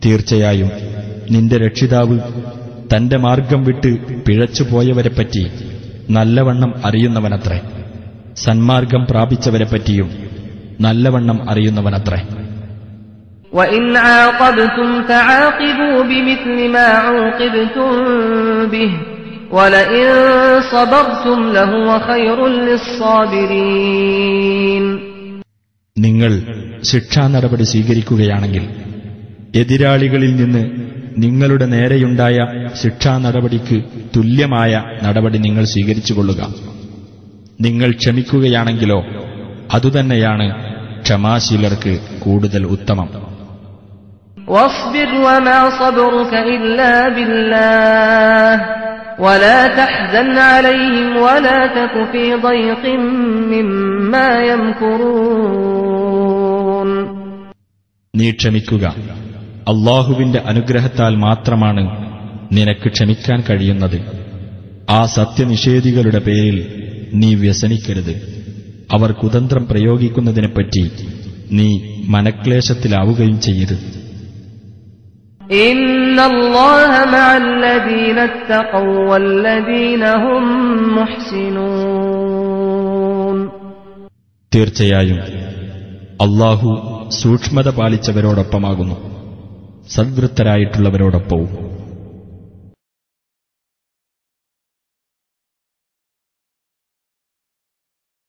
തീർച്ചയായും നിന്റെ രക്ഷിതാവ് തന്റെ മാർഗം വിട്ട് പിഴച്ചുപോയവരെപ്പറ്റി നല്ലവണ്ണം അറിയുന്നവനത്രേ. സന്മാർഗം പ്രാപിച്ചവരെപ്പറ്റിയും നല്ലവണ്ണം അറിയുന്നവനത്രേ. وَإِنْ عَاقَبْتُمْ فَعَاقِبُوا بِمِثْلِ مَا عُوقِبْتُمْ بِهِ وَلَئِنْ صَبَرْتُمْ لَهُوَ خَيْرٌ لِلصَّابِرِينَ. നിങ്ങൾ ശിക്ഷാ നടപടി സ്വീകരിക്കുകയാണെങ്കിൽ എതിരാളികളിൽ നിന്ന് നിങ്ങളുടെ നേരെയുണ്ടായ ശിക്ഷാ നടപടിക്ക് തുല്യമായ നടപടി നിങ്ങൾ സ്വീകരിച്ചുകൊള്ളുക. നിങ്ങൾ ക്ഷമിക്കുകയാണെങ്കിലോ അതുതന്നെയാണ് ക്ഷമാശീലർക്ക് കൂടുതൽ ഉത്തമം. واصبر وما صبرك إلا بالله ولا تحزن عليهم ولا تك في ضيق مما يمكرون. നീ ക്ഷമിക്കുക. അല്ലാഹുവിന്റെ അനുഗ്രഹത്താൽ മാത്രമാണ് നിനക്ക് ക്ഷമിക്കാൻ കഴിയുന്നത്. ആ സത്യനിഷേധികളുടെ പേരിൽ നീ വ്യസനിക്കരുത്. അവർ കുതന്ത്രം പ്രയോഗിക്കുന്നതിനെപ്പറ്റി നീ മനക്ലേശത്തിലാവുകയും ചെയ്യരുത്. ഇന്നല്ലാഹ മഅല്ലദീന തഖൗ വല്ലദീന ഹും മുഹ്സിനൂൻ. തീർച്ചയായും അല്ലാഹു സൂക്ഷ്മത പാലിച്ചവരോടൊപ്പമാകുന്നു, സദ്വൃത്തരായിട്ടുള്ളവരോടൊപ്പവും.